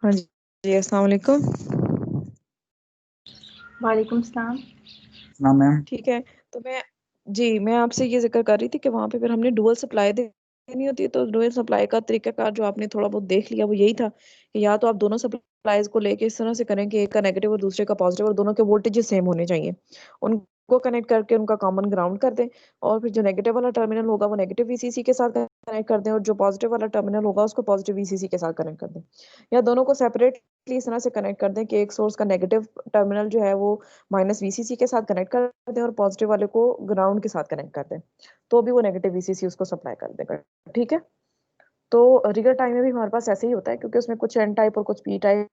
हाँ जी, अस्सलाम वालेकुम। वालेकुम सलाम। ना मैम। ठीक है, तो मैं आपसे ये ज़िक्र कर रही थी कि वहाँ पे फिर हमने डुअल सप्लाई देनी होती है, तो डुअल सप्लाई का तरीक़ाकार जो आपने थोड़ा बहुत देख लिया वो यही था कि या तो आप दोनों सप्लाइज़ को लेके इस तरह से करें कि एक का नेगेटिव और दूसरे का पॉज़िटिव और दोनों के वोल्टेजेस सेम होने चाहिए। उनको कनेक्ट करके उनका कॉमन ग्राउंड कर दें और फिर जो नेगेटिव वाला टर्मिनल होगा वो नेगेटिव वीसीसी के साथ कनेक्ट कर दें और जो पॉज़िटिव वाला टर्मिनल होगा उसको पॉज़िटिव वीसीसी के साथ कनेक्ट कर दें। या दोनों को सेपरेटली इस तरह से कनेक्ट कर दें कि एक सोर्स का नेगेटिव टर्मिनल जो है वो माइनस वीसीसी के साथ कनेक्ट कर दें और पॉजिटिव वाले को ग्राउंड के साथ कनेक्ट कर दें, तो भी वो नेगेटिव वीसीसी उसको सप्लाई कर देगा, ठीक है? तो रियल टाइम में भी हमारे पास ऐसे ही होता है क्योंकि उसमें कुछ एन टाइप और कुछ पी टाइप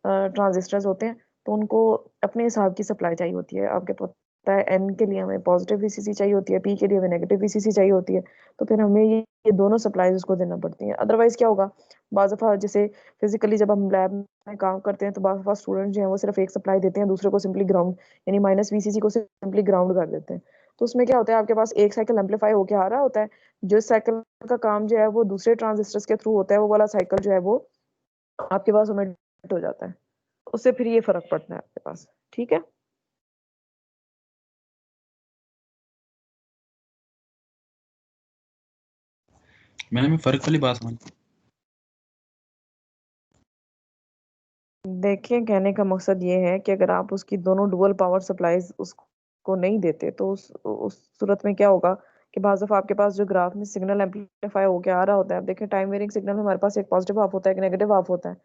ट्रांजिस्टर्स होते हैं, तो उनको अपने हिसाब की सप्लाई चाहिए होती है। आपको पता है एन के लिए हमें पॉजिटिव वीसीसी चाहिए होती है, पी के लिए हमें नेगेटिव वीसीसी चाहिए होती है, तो फिर हमें ये दोनों सप्लाईज़ उसको देना पड़ती हैं। अदरवाइज़ क्या होगा, बाज़ दफ़ा जैसे फिज़िकली जब हम लैब में काम करते हैं, तो बाज़ दफ़ा स्टूडेंट जो हैं वो सिर्फ़ एक सप्लाई देते हैं, दूसरे को सिंपली ग्राउंड यानी माइनस वीसीसी को सिंपली ग्राउंड कर देते हैं। तो उसमें क्या होता है आपके पास एक साइकिल एम्पलीफाई होके आ रहा होता है, जिस साइकिल का काम जो है वो दूसरे ट्रांजिस्टर्स के थ्रू होता है, वो वाला साइकिल जो है वो आपके पास ओमिट हो जाता है। उससे फिर ये फ़र्क पड़ता है आपके पास, ठीक है? मैंने मैं फ़र्क वाली बात समझ। देखिए, कहने का मकसद ये है कि अगर आप उसकी दोनों डुअल पावर सप्लाईज़ उसको नहीं देते, तो उस सूरत में क्या होगा कि बाज़ दफ़ा आपके पास जो ग्राफ में सिग्नल एम्पलीफाई होके आ रहा होता है, अब देखिए टाइम वेरिंग सिग्नल में हमारे पास एक पॉज़िटिव हाफ होता है, एक नेगेटिव हाफ होता है।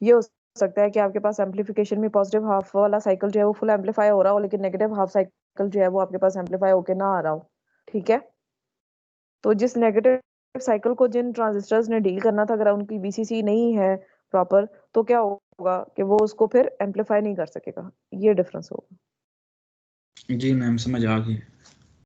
ये हो सकता है कि आपके पास एम्प्लीफिकेशन में पॉज़िटिव हाफ वाला साइकिल जो है वो फुल एम्प्लीफाई हो रहा हो, लेकिन नेगेटिव हाफ साइकिल जो है वो आपके पास एम्प्लीफाई होके ना आ रहा हो, ठीक है? तो जिस नेगेटिव साइकिल को जिन ट्रांजिस्टर्स ने डील करना था, अगर उनकी वीसीसी नहीं है प्रॉपर, तो क्या होगा कि वो उसको फिर एम्प्लीफाई नहीं कर सकेगा। ये डिफरेंस होगा। जी मैम, समझ आ गई।